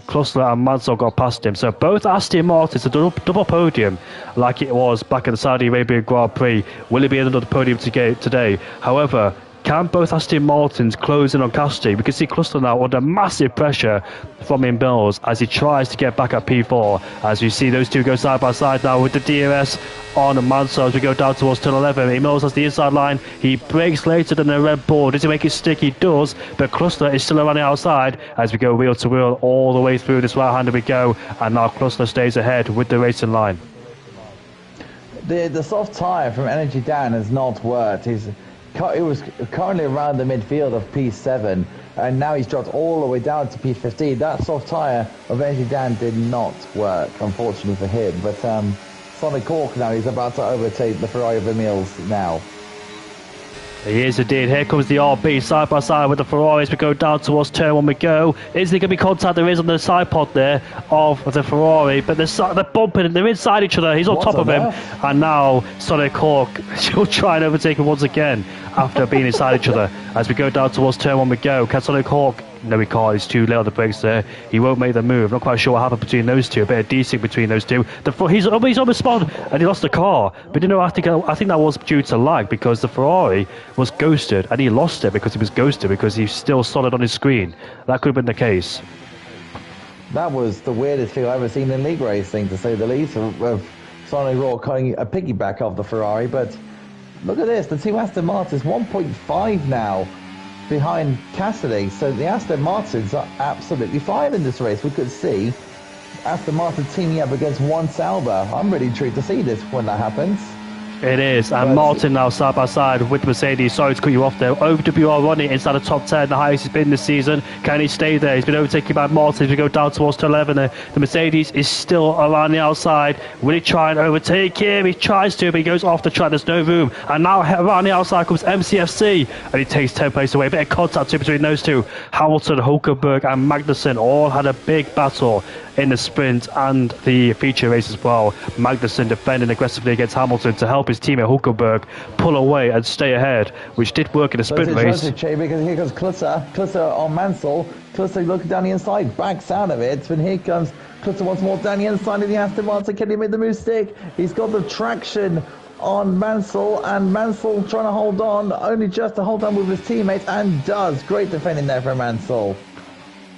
Clustler and Mansell got past him. So both Aston Martins, a double podium like it was back at the Saudi Arabian Grand Prix. Will it be another podium today? However, can both Aston Martins close in on Cassidy? We can see Cluster now under massive pressure from Mills as he tries to get back at P4. As you see those two go side by side now with the DRS on Mansell as we go down towards turn 11. Mills has the inside line. He breaks later than the Red Bull. Does he make it stick? He does. But Cluster is still around the outside as we go wheel to wheel all the way through this right-hander we go. And now Cluster stays ahead with the racing line. The soft tyre from Energy Dan has not worked. It was currently around the midfield of P7, and now he's dropped all the way down to P15. That soft tyre of Energy Dan did not work, unfortunately for him. But Sonic Hawk now, he's about to overtake the Ferrari of Emil's now. He is indeed. Here comes the RB side by side with the Ferraris. We go down towards turn 1 we go. Is there going to be contact? There is on the side pod there of the Ferrari, but they're bumping, they're inside each other. He's on top of him. And now Sonic Hawk will try and overtake him once again after being inside each other. As we go down towards turn 1 we go. Can Sonic Hawk? No, he can't. He's too late on the brakes there. He won't make the move. Not quite sure what happened between those two. A bit of desync between those two. He's on the spot, and he lost the car. But you know, I think that was due to lag, because the Ferrari was ghosted, and he lost it because he was ghosted, because he's still solid on his screen. That could have been the case. That was the weirdest thing I've ever seen in league racing, to say the least, of Sonic Raw cutting a piggyback off the Ferrari. But look at this, the two Aston Martins 1.5 now behind Cassidy. So the Aston Martins are absolutely flying in this race. We could see Aston Martin teaming up against one Sauber. I'm really intrigued to see this when that happens. It is, and Martin now side by side with Mercedes. Sorry to cut you off there. OWR running inside the top 10, the highest he's been this season. Can he stay there? He's been overtaken by Martin as we go down towards 11. The Mercedes is still around the outside. Will he try and overtake him? He tries to, but he goes off the track. There's no room. And now around the outside comes MCFC, and he takes 10 places away. A bit of contact between those two. Hamilton, Hulkenberg, and Magnussen all had a big battle in the sprint and the feature race as well. Magnussen defending aggressively against Hamilton to help his teammate Hulkenberg pull away and stay ahead, which did work in the sprint race. Because here comes Clutter on Mansell. Clutter looking down the inside, backs out of it, and here comes Clutter once more down the inside of the Aston Martin. Can he make the move stick? He's got the traction on Mansell, and Mansell trying to hold on, only just to hold on with his teammates, and does. Great defending there from Mansell.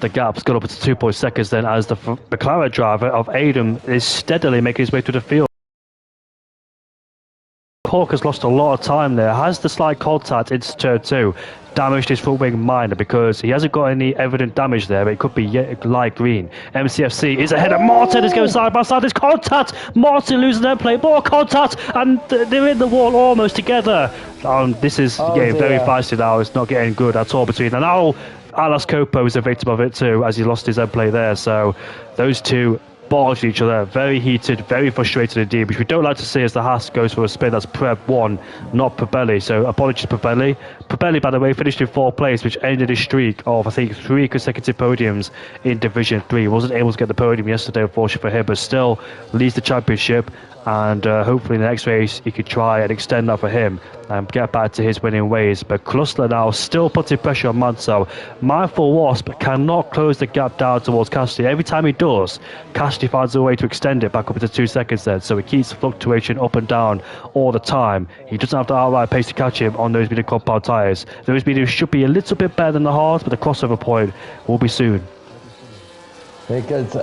The gap's got up to 2 seconds then, as the McLaren driver of Adam is steadily making his way through the field. Hawk has lost a lot of time there, has the slight contact into turn 2, damaged his front wing minor, because he hasn't got any evident damage there, but it could be light green. MCFC is ahead of Martin, is going side by side, there's contact, Martin losing their play, more contact, and they're in the wall almost together. This is getting very feisty now, it's not getting good at all between them. Now Alas Copo is a victim of it too, as he lost his own play there, so those two barged each other, very heated, very frustrated indeed, which we don't like to see as the Haas goes for a spin. That's Preb 1, not Probelli, so apologies Probelli. Probelli, by the way, finished in 4th place, which ended his streak of, I think, 3 consecutive podiums in Division 3. He wasn't able to get the podium yesterday, unfortunately for him, but still leads the championship, and hopefully in the next race he could try and extend that for him and get back to his winning ways. But Klustler now still putting pressure on Mansell. Mindful Wasp cannot close the gap down towards Cassidy. Every time he does, Cassidy finds a way to extend it back up into 2 seconds then, so he keeps fluctuation up and down all the time. He doesn't have the outright pace to catch him on those medium compound tyres. Those medium should be a little bit better than the hards, but the crossover point will be soon. Because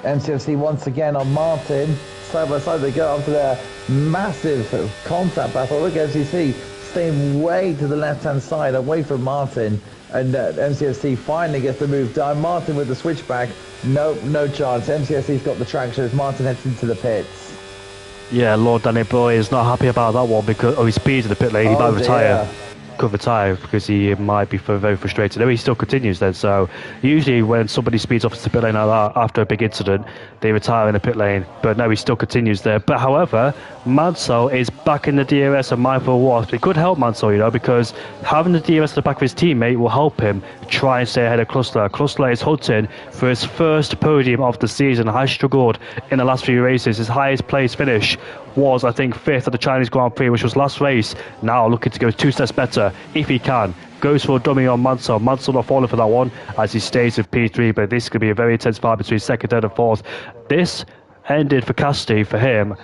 MCFC once again on Martin. Side by side they go after their massive contact battle. Look at MCFC staying way to the left hand side away from Martin, and MCFC finally gets the move done. Martin with the switchback, no chance. MCFC's got the traction as Martin heads into the pits. Yeah, Lord Danny Boy is not happy about that one because his speed in the pit lane. He might retire. Could retire because he might be very frustrated. No, he still continues then. So usually when somebody speeds off the pit lane like that after a big incident, they retire in the pit lane. But no, he still continues there. But however, Mansell is back in the DRS and Mindful Wasp. It could help Mansell, you know, because having the DRS at the back of his teammate will help him try and stay ahead of Klustler. Klustler is hunting for his first podium of the season. Has struggled in the last few races. His highest place finish was, I think, 5th at the Chinese Grand Prix, which was last race. Now looking to go 2 steps better if he can. Goes for a dummy on Mansell. Mansell not falling for that one as he stays with P3, but this could be a very intense fight between 2nd, 3rd and 4th. This ended for Cassidy, for him,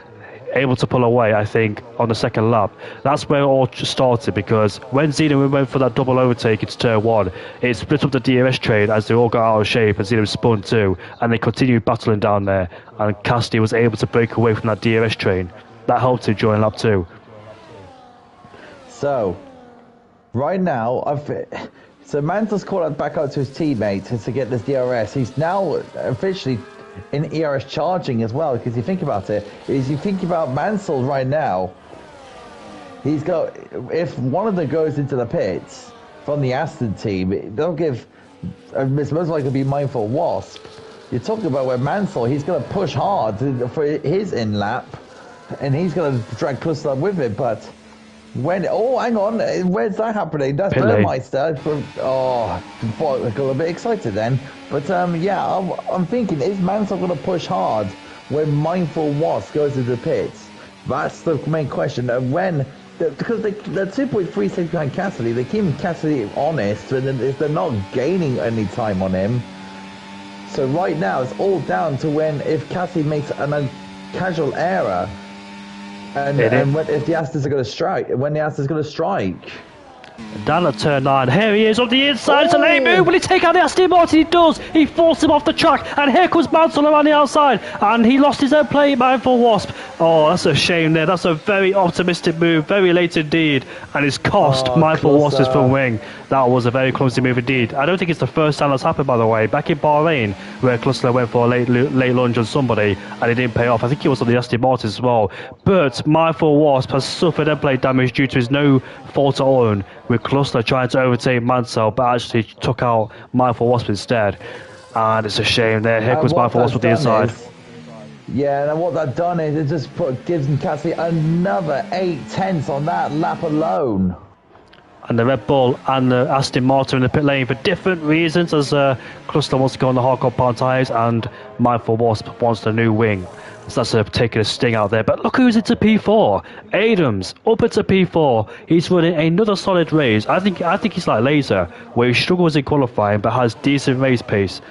able to pull away, I think, on the 2nd lap. That's where it all started, because when Zeno went for that double overtake into turn 1, it split up the DRS train as they all got out of shape and Zeno spun too, and they continued battling down there, and Cassidy was able to break away from that DRS train. That helped him during lap 2. So, right now, so Mansell's called out back out to his teammates to get this DRS. He's now officially in ERS charging as well, because you think about it, Mansell right now, he's got, if one of them goes into the pits from the Aston team, they'll give, it's most likely to be Mindful Wasp. You're talking about where Mansell, he's going to push hard for his in lap, and he's going to drag Klustler with it, but when, oh, hang on, where's that happening? That's Burmeister. I got a bit excited then. But yeah, I'm thinking, is Mansell going to push hard when Mindful Wasp goes to the pits? That's the main question. And when because they're 2.36 behind Cassidy. They keep Cassidy honest, and if they're not gaining any time on him. So right now it's all down to if Cassidy makes an casual error, and if the Asters are going to strike, when the Asters are going to strike. Down at turn 9, here he is on the inside, it's a late move, will he take out the Aston Martin? He does, he forced him off the track, and here comes Mansell around the outside, and he lost his own plate, Mindful Wasp. Oh, that's a shame there, that's a very optimistic move, very late indeed, and it's cost Mindful Wasp his front wing. That was a very clumsy move indeed. I don't think it's the first time that's happened, by the way. Back in Bahrain, where Cluster went for a late lunge on somebody, and it didn't pay off. I think it was on the Aston Martin as well. But Mindful Wasp has suffered end plate damage due to his no fault at own, with Cluster trying to overtake Mansell, but actually took out Mindful Wasp instead. And it's a shame there. Here comes Mindful Wasp with the inside. Yeah, and what that done is it just gives Cassidy another 8/10 on that lap alone. And the Red Bull and the Aston Martin in the pit lane for different reasons, as Cluster wants to go on the hard compound tyres and Mindful Wasp wants the new wing. So that's taking a sting out there. But look who's into P4. Adams up into P4. He's running another solid race. I think he's like Laser, where he struggles in qualifying but has decent race pace.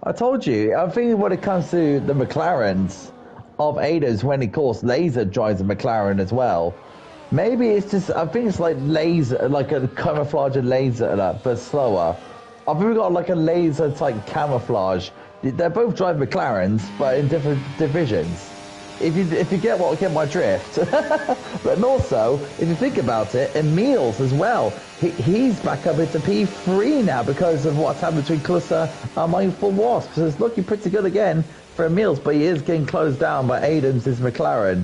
I told you. I think when it comes to the McLarens of Adams, when of course Laser drives a McLaren as well. Maybe it's just, I think it's like Laser, like a camouflage and Laser, but slower. I think we got like a Laser type camouflage. They're both driving McLarens, but in different divisions. If you get my drift. But also, if you think about it, Emil's as well. He's back up into P3 now because of what's happened between Cluster and Mindful Wasp. So it's looking pretty good again for Emil's, but he is getting closed down by Adams' McLaren.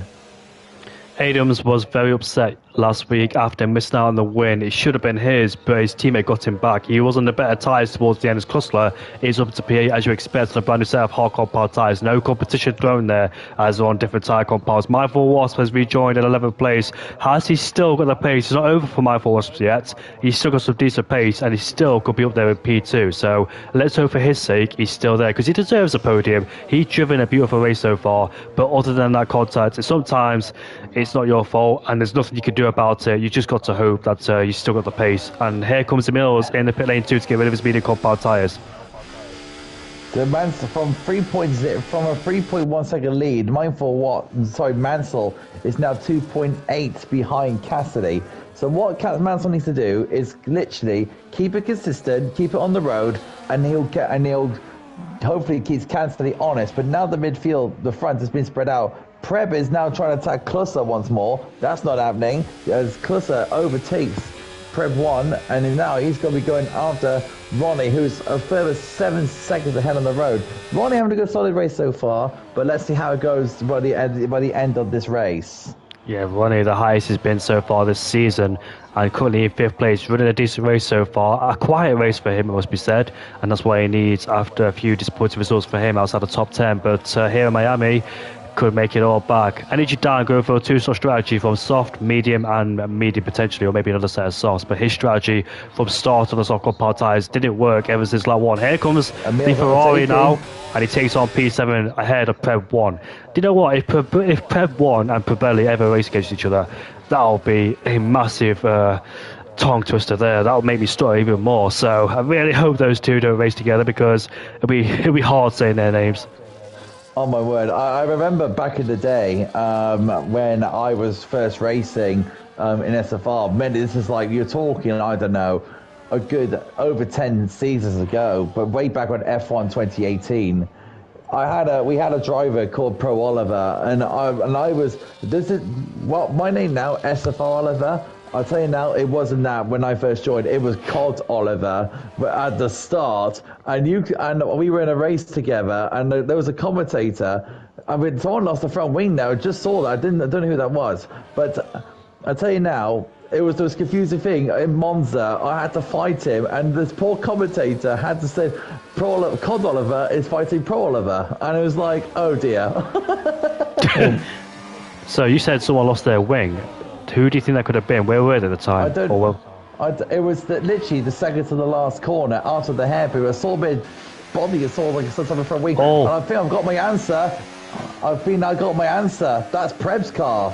Adams was very upset last week after missing out on the win. It should have been his, but his teammate got him back. He was on the better tyres towards the end as Cluster. He's up to P8 as you expect on a brand new set of hard compound tyres. No competition thrown there as on different tyre compounds. Mindful Wasp has rejoined in 11th place. Has he still got the pace? It's not over for Mindful Wasp yet. He's still got some decent pace and he still could be up there in P2. So let's hope for his sake he's still there because he deserves a podium. He's driven a beautiful race so far, but other than that contact, sometimes it's not your fault and there's nothing you can do about it. You just got to hope that you still got the pace. And here comes the Mills in the pit lane 2 to get rid of his medium compound tyres. The Mansell from 3.1 second lead. Mansell is now 2.8 behind Cassidy. So what Mansell needs to do is literally keep it consistent, keep it on the road, and he'll hopefully keeps Cassidy honest. But now the midfield, the front has been spread out. Preb is now trying to attack Cluster once more. That's not happening as Cluster overtakes Preb 1, and now he's going to be going after Ronnie, who's a further 7 seconds ahead on the road. Ronnie having a good solid race so far, but let's see how it goes by the end of this race. Yeah, Ronnie, the highest he's been so far this season, and currently in 5th place, running a decent race so far. A quiet race for him, it must be said, and that's what he needs after a few disappointing results for him outside the top 10. But here in Miami, could make it all back. Energy down, going for a 2-slot strategy from soft, medium, and medium potentially, or maybe another set of softs. But his strategy from start on the soft compound tyres didn't work ever since lap 1. Here comes the Ferrari now, and he takes on P7 ahead of Preb 1. Do you know what? If Preb 1 and Pirelli ever race against each other, that'll be a massive tongue twister there. That'll make me stutter even more. So I really hope those two don't race together because it'll be hard saying their names. Oh my word, I remember back in the day when I was first racing in SFR. Man, this is like, you're talking, I don't know, a good over 10 seasons ago, but way back when F1 2018, we had a driver called Pro Oliver, and I was, my name now, SFR Oliver. I'll tell you now, it wasn't that when I first joined. It was COD Oliver at the start, and we were in a race together, and there was a commentator. I mean, someone lost the front wing now. I just saw that. I don't know who that was, but I'll tell you now, it was this confusing thing in Monza. I had to fight him, and this poor commentator had to say, COD Oliver is fighting Pro Oliver, and it was like, oh dear. So you said someone lost their wing. Who do you think that could have been? Where were they at the time? I don't know. It was literally the second to the last corner after the hairpin. I saw a bit body, I saw like some type of front wing. Oh. And I think I've got my answer. I got my answer. That's Preb's car.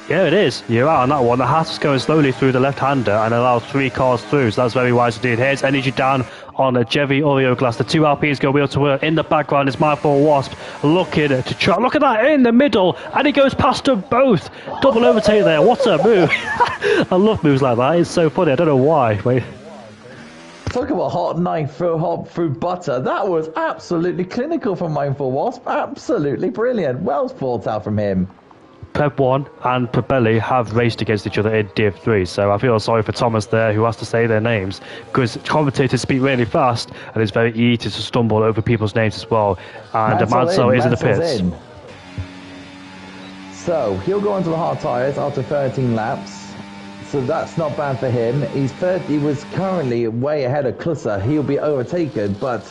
Yeah, it is. You're right on that one. The Haas is going slowly through the left-hander and allows 3 cars through, so that's very wise indeed. Here's energy down on a Chevy Oreo glass. The 2 Alpines go wheel to wheel. In the background is My 4 Wasp looking to try. Look at that in the middle, and he goes past them both. Double overtake there. What a move! I love moves like that. It's so funny. I don't know why. Wait. Talk about hot knife through butter. That was absolutely clinical from Mindful Wasp. Absolutely brilliant. Well thought out from him. Prep 1 and Prebelli have raced against each other in Div 3, so I feel sorry for Thomas there, who has to say their names, because commentators speak really fast, and it's very easy to stumble over people's names as well. And Mansell is in the pits. So, he'll go onto the hard tyres after 13 laps, so that's not bad for him. He was currently way ahead of Klusser. He'll be overtaken, but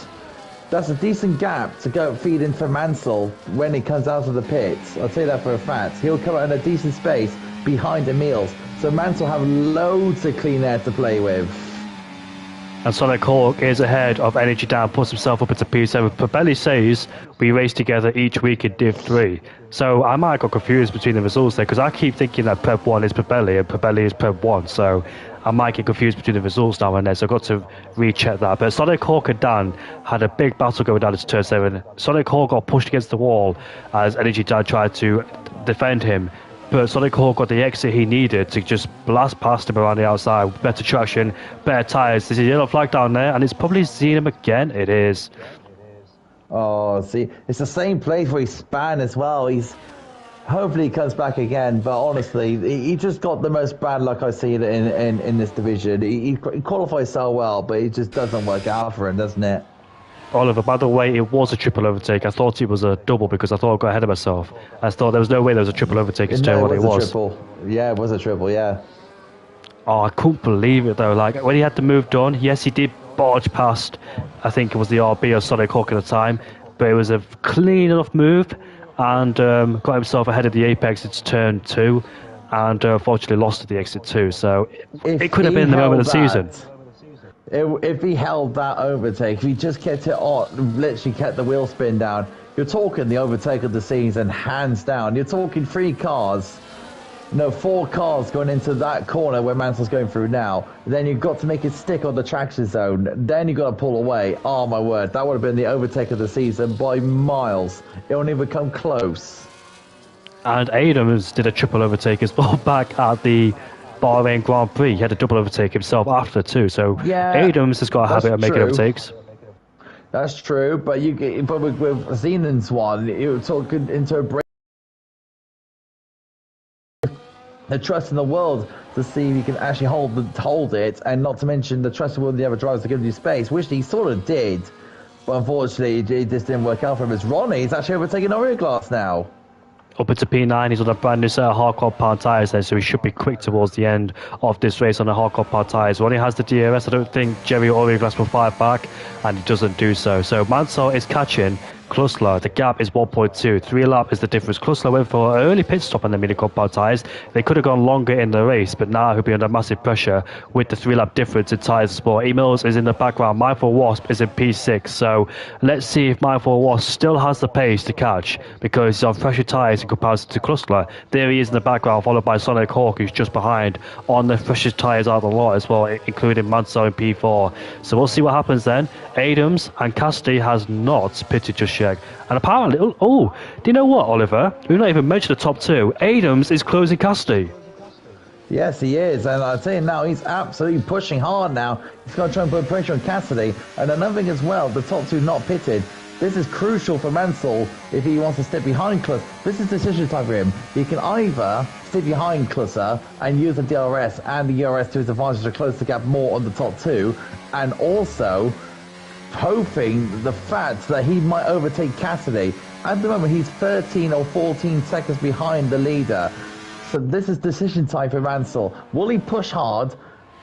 that's a decent gap to go feed in for Mansell when he comes out of the pits. I'll tell you that for a fact. He'll come out in a decent space behind Emil's. So Mansell have loads of clean air to play with. And Sonic Hawk is ahead of Energy Down, puts himself up into P7. Prebelli says we race together each week in Div 3. So I might get confused between the results there, because I keep thinking that Prep 1 is Prebelli and Prebelli is Prep 1. So I might get confused between the results now and then, so I've got to recheck that. But Sonic Hawk and Dan had a big battle going down into turn 7. Sonic Hawk got pushed against the wall as Energy Dan tried to defend him. But Sonic Hawk got the exit he needed to just blast past him around the outside. Better traction, better tyres. There's a yellow flag down there, and it's probably seen him again. It is. Oh, see, it's the same place where he span as well. Hopefully he comes back again, but honestly, he just got the most bad luck I see in this division. He qualifies so well, but it just doesn't work out for him, doesn't it? Oliver, by the way, it was a triple overtake. I thought it was a double because I thought I got ahead of myself. I thought there was no way there was a triple overtake in turn 1. It was. Triple. Yeah, it was a triple, yeah. Oh, I couldn't believe it though. Like, when he had the move done, yes, he did barge past, I think it was the RB or Sonic Hawk at the time, but it was a clean enough move, and got himself ahead of the apex. It's turn 2, and unfortunately lost at the exit 2. So it could have been the moment of the season. If he held that overtake, if he just kept it on, literally kept the wheel spin down, you're talking the overtake of the season, hands down. You're talking 4 cars going into that corner where Mansell's going through now. Then you've got to make it stick on the traction zone. Then you've got to pull away. Oh my word, that would have been the overtake of the season by miles. It won't even come close. And Adams did a triple overtake as well back at the Bahrain Grand Prix. He had a double overtake himself after too. So yeah, Adams has got a habit of making overtakes. That's true, but with Zenon's one, you're talking into a break. The trust in the world to see if you can actually hold it, and not to mention the trust in the world of the other drivers to give you space, which he sort of did, but unfortunately it just didn't work out for him. As Ronnie's actually overtaking Oreo Glass now. Up into P9, he's on a brand new set of hardcore pound tyres there, so he should be quick towards the end of this race on the hardcore pound tyres. When he has the DRS, I don't think Jerry Oreo Glass will fire back, and he doesn't do so. So Mansell is catching Klusler. The gap is 1.2. 3 lap is the difference. Klusler went for an early pit stop on the mini compound tyres. They could have gone longer in the race, but now he'll be under massive pressure with the 3 lap difference in tyres sport. Emils is in the background. Mindful Wasp is in P6. So let's see if Mindful Wasp still has the pace to catch, because he's on fresher tyres in comparison to Klusler. There he is in the background, followed by Sonic Hawk, who's just behind on the freshest tyres out of the lot as well, including Mansell in P4. So we'll see what happens then. Adams and Cassidy has not pitted just yet. And apparently, do you know what, Oliver? We've not even mentioned the top 2. Adams is closing Cassidy. Yes, he is. And I'll tell you now, he's absolutely pushing hard now. He's going to try and put pressure on Cassidy. And another thing as well, the top 2 not pitted. This is crucial for Mansell if he wants to step behind Klusser. This is decision time for him. He can either stay behind Klusser and use the DRS and the ERS to his advantage to close the gap more on the top 2, and also hoping the fact that he might overtake Cassidy. At the moment, he's 13 or 14 seconds behind the leader. So this is decision time for Mansell. Will he push hard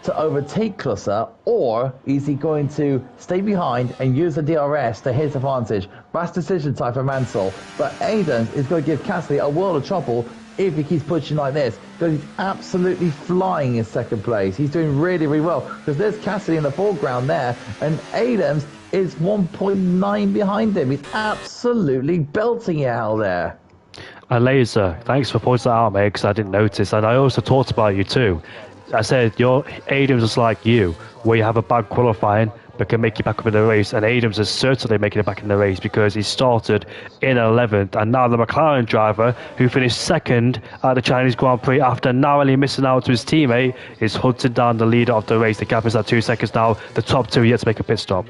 to overtake Klusser, or is he going to stay behind and use the DRS to his advantage? That's decision time for Mansell. But Adams is going to give Cassidy a world of trouble if he keeps pushing like this, because he's absolutely flying in second place. He's doing really, really well, because there's Cassidy in the foreground there, and Adams is 1.9 behind him. He's absolutely belting it out there. Laser, thanks for pointing that out, mate, because I didn't notice. And I also talked about you too. I said your Adams is like you, where you have a bad qualifying but can make you back up in the race. And Adams is certainly making it back in the race because he started in 11th. And now the McLaren driver, who finished second at the Chinese Grand Prix after narrowly missing out to his teammate, is hunting down the leader of the race. The gap is at 2 seconds now. The top two yet to make a pit stop.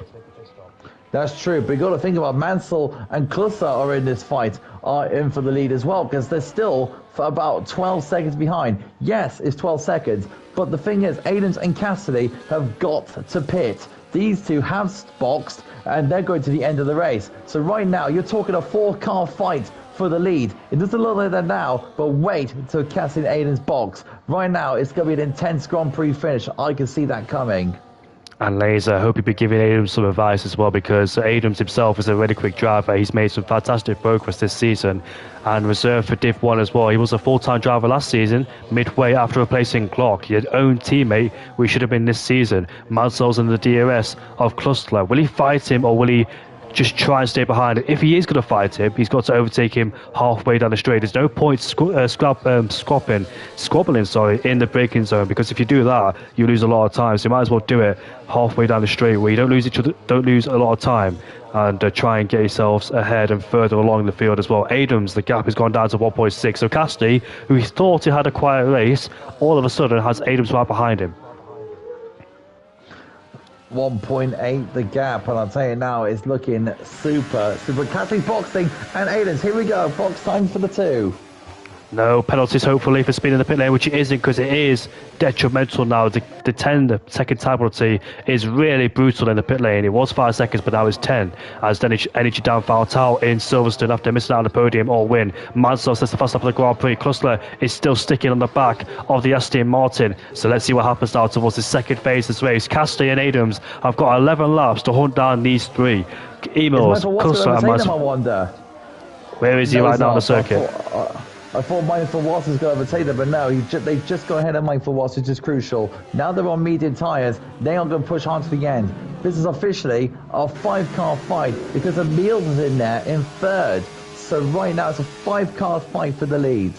That's true, but you got to think about Mansell and Klusser are in this fight, are in for the lead as well, because they're still for about 12 seconds behind. Yes, it's 12 seconds, but the thing is, Adams and Cassidy have got to pit. These two have boxed, and they're going to the end of the race. So right now, you're talking a 4-car fight for the lead. It doesn't look like that now, but wait until Cassidy and Adams box. Right now, it's going to be an intense Grand Prix finish. I can see that coming. And Laser, I hope you'll be giving Adams some advice as well, because Adams himself is a really quick driver. He's made some fantastic progress this season and reserved for Div 1 as well. He was a full-time driver last season, midway after replacing Glock. His own teammate, who should have been this season. Mansell's in the DRS of Klustler. Will he fight him, or will he just try and stay behind him? If he is going to fight him, he's got to overtake him halfway down the straight. There's no point squabbling in the braking zone, because if you do that, you lose a lot of time. So you might as well do it halfway down the straight, where you don't lose a lot of time, and try and get yourselves ahead and further along the field as well. Adams, the gap has gone down to 1.6. So Cassidy, who he thought he had a quiet race, all of a sudden has Adams right behind him. 1.8 the gap, and I'll tell you now, it's looking super. Cassidy's boxing, and Adams, here we go, box time for the two. No penalties, hopefully, for speed in the pit lane, which it isn't, because it is detrimental now. The 10-second time penalty is really brutal in the pit lane. It was 5 seconds, but now it's 10, as then energy down fouled out in Silverstone after missing out on the podium or win. Mansell says the fast lap of the Grand Prix. Klusler is still sticking on the back of the Aston Martin. So let's see what happens now towards the second phase of this race. Cassidy and Adams have got 11 laps to hunt down these three. Emos, Klusler and Mansell. I wonder. Where is he right now on the circuit? I thought Mindful Watts was going to overtake them, but no, they've just got ahead of Mindful Watts, which is crucial. Now they're on medium tyres, they are going to push hard to the end. This is officially a 5-car fight, because Emils is in there in third. So right now it's a 5-car fight for the lead.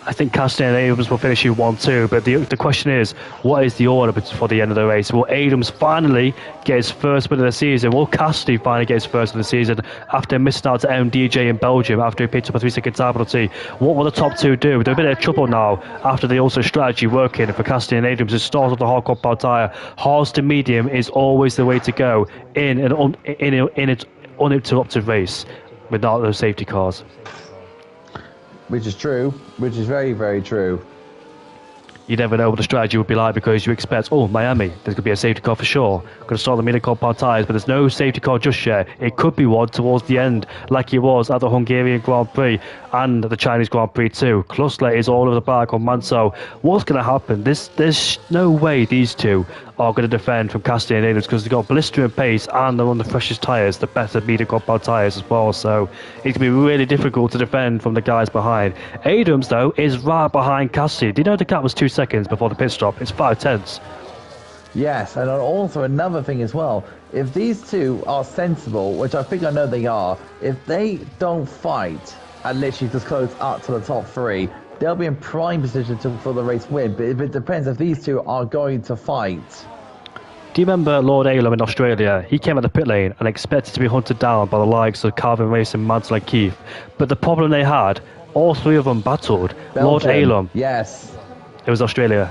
I think Cassidy and Adams will finish you 1-2, but the question is, what is the order for the end of the race? Will Adams finally get his first win of the season? Will Cassidy finally get his first win of the season after missing out to MDJ in Belgium after he picked up a 3-second time penalty? What will the top two do? They're a bit of trouble now after the also strategy working for Cassidy and Adams to start off the hard compound tyre. Hards to medium is always the way to go in an uninterrupted race without those safety cars. Which is true, which is very, very true. You never know what the strategy would be like, because you expect, oh, Miami, there's going to be a safety car for sure. Going to start the mini compound tyres, but there's no safety car just yet. It could be one towards the end, like it was at the Hungarian Grand Prix and the Chinese Grand Prix too. Klusler is all over the back on Mansell. What's going to happen? There's no way these two are going to defend from Cassidy and Adams, because they've got blistering pace and they're on the freshest tyres, the better medium compound tyres as well. So it can be really difficult to defend from the guys behind. Adams, though, is right behind Cassidy. Do you know the gap was 2 seconds before the pit stop? It's 5/10. Yes, and also another thing as well. If these two are sensible, which I think I know they are, if they don't fight and literally just close up to the top three, they'll be in prime position for the race win. But it depends if these two are going to fight. Do you remember Lord Alum in Australia? He came at the pit lane and expected to be hunted down by the likes of Calvin Racing, Mansell and Keith. But the problem they had, all three of them battled. Belgium, Lord Alum. Yes. It was Australia.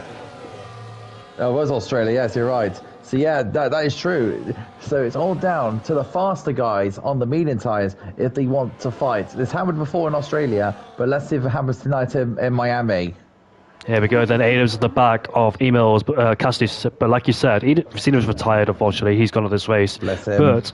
Oh, it was Australia, yes, you're right. So yeah, that is true. So it's all down to the faster guys on the medium tyres if they want to fight. This happened before in Australia, but let's see if it happens tonight in Miami. Here we go, then Adams at the back of Emils, Cassidy, but like you said, Cena's retired, unfortunately. He's gone on this race. Bless him. But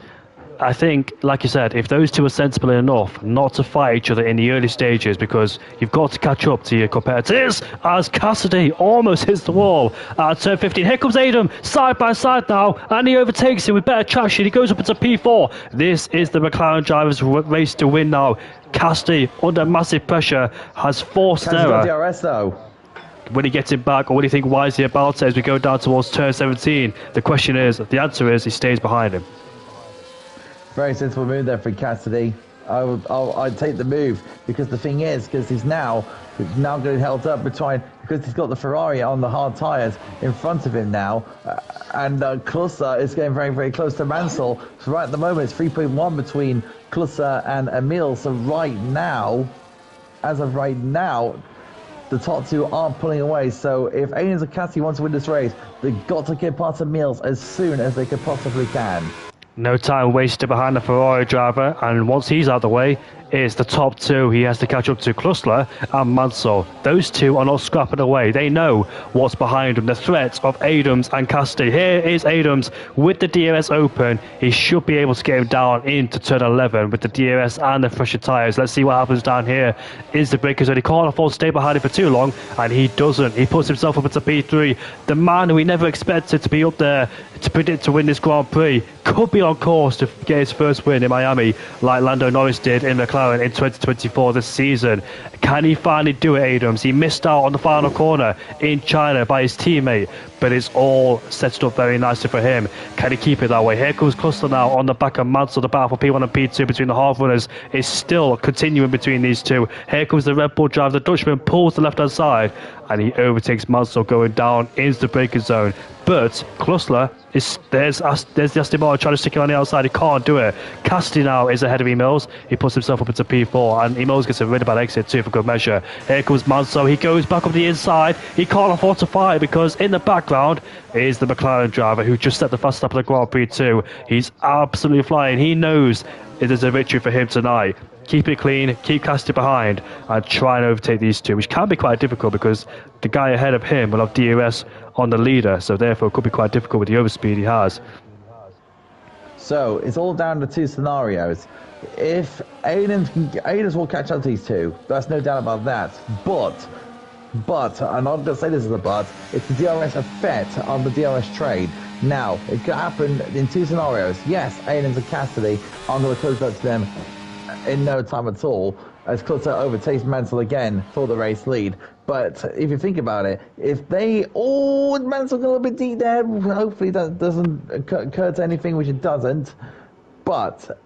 I think, like you said, if those two are sensible enough not to fight each other in the early stages, because you've got to catch up to your competitors, as Cassidy almost hits the wall at turn 15. Here comes Adam, side by side now, and he overtakes him with better traction. He goes up into P4. This is the McLaren driver's race to win now. Cassidy, under massive pressure, has forced an error. DRS though. When he gets him back, or what do you think wisely about it as we go down towards turn 17? The question is, the answer is, he stays behind him. Very sensible move there for Cassidy. I'd take the move, because the thing is, because he's now getting held up between, because he's got the Ferrari on the hard tyres in front of him now, and Clusser is getting very, very close to Mansell. So right at the moment, it's 3.1 between Clusser and Emil. So right now, as of right now, the top two aren't pulling away. So if Aliens and Cassie want to win this race, they've got to get past Emil's as soon as they could possibly can. No time wasted behind the Ferrari driver, and once he's out of the way, it's the top two he has to catch up to, Klussler and Mansell. Those two are not scrapping away. They know what's behind them, the threats of Adams and Cassidy. Here is Adams with the DRS open. He should be able to get him down into turn 11 with the DRS and the fresher tyres. Let's see what happens down here. Is the breakers, and he can't afford to stay behind him for too long, and he doesn't. He puts himself up into P3. The man who we never expected to be up there to predict to win this Grand Prix could be on course to get his first win in Miami, like Lando Norris did in McLaren in 2024 this season. Can he finally do it, Adams? He missed out on the final corner in China by his teammate, but it's all set up very nicely for him. Can he keep it that way? Here comes Cluster now on the back of Mansell. The battle for P1 and P2 between the half runners is still continuing between these two. Here comes the Red Bull driver. The Dutchman pulls the left-hand side, and he overtakes Mansell going down into the braking zone. But Klussler there's the Aston Martin trying to stick him on the outside. He can't do it. Cassidy now is ahead of Emils. He puts himself up into P4, and Emils gets a really bad exit too for good measure. Here comes Mansell. He goes back up the inside. He can't afford to fight, because in the background is the McLaren driver who just set the fastest lap of the Grand Prix 2. He's absolutely flying. He knows it is a victory for him tonight. Keep it clean, keep Cassidy behind, and try and overtake these two, which can be quite difficult because the guy ahead of him will have DRS on the leader, so therefore it could be quite difficult with the overspeed he has. So it's all down to two scenarios. If Adams will catch up to these two, that's no doubt about that. But, and I'm not going to say this is a but, it's the DRS effect on the DRS trade. Now, it could happen in two scenarios. Yes, Adams and Cassidy are going to close up to them in no time at all, as Clutter overtakes Mansell again for the race lead. But if you think about it, if they... Oh, Mansell got a little bit deep there. Hopefully that doesn't occur to anything, which it doesn't. But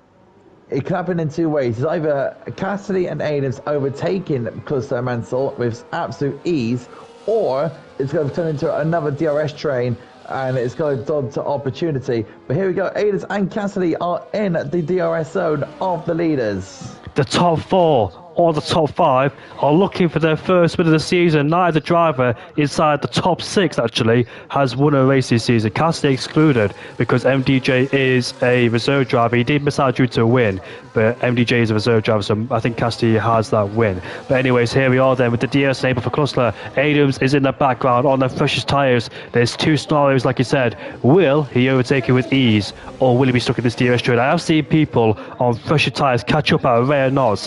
it can happen in two ways. It's either Cassidy and Adams overtaking Cluster and Mansell with absolute ease, or it's going to turn into another DRS train, and it's going to opportunity. But here we go. Adams and Cassidy are in the DRS zone of the leaders. The top four or the top five are looking for their first win of the season. Neither driver inside the top six actually has won a race this season. Cassidy excluded because MDJ is a reserve driver. He did miss out due to a win, but MDJ is a reserve driver, so I think Cassidy has that win. But anyways, here we are then with the DRS enabled for Klussler. Adams is in the background on the freshest tyres. There's two scenarios, like you said. Will he overtake it with ease, or will he be stuck in this DRS train? I have seen people on fresher tyres catch up at a rare nod.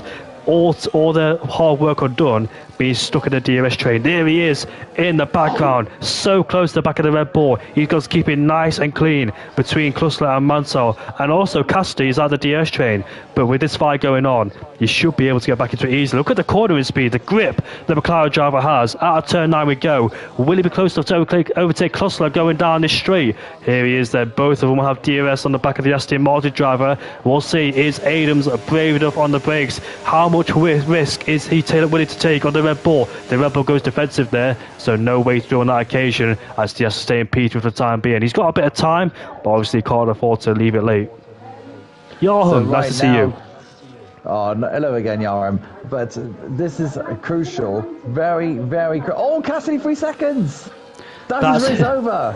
All the hard work undone, being stuck in the DRS train. There he is in the background, so close to the back of the Red Bull. He's got to keep it nice and clean between Klussler and Mansell, and also Cassidy is at the DRS train. But with this fight going on, he should be able to get back into it easily. Look at the cornering speed, the grip the McLaren driver has. Out of turn 9 we go. Will he be close enough to overtake Klussler going down this straight? Here he is there. Both of them will have DRS on the back of the Aston Martin driver. We'll see, is Adams brave enough on the brakes? How much risk is he willing to take on the Red Bull? The Red Bull goes defensive there, so no way through on that occasion, as he has to stay in P2 for the time being. He's got a bit of time, but obviously can't afford to leave it late. Johan, nice to see you. Oh, hello again, Yaram. But this is crucial. Very, very crucial. Oh, Cassidy, 3 seconds! That's his race over!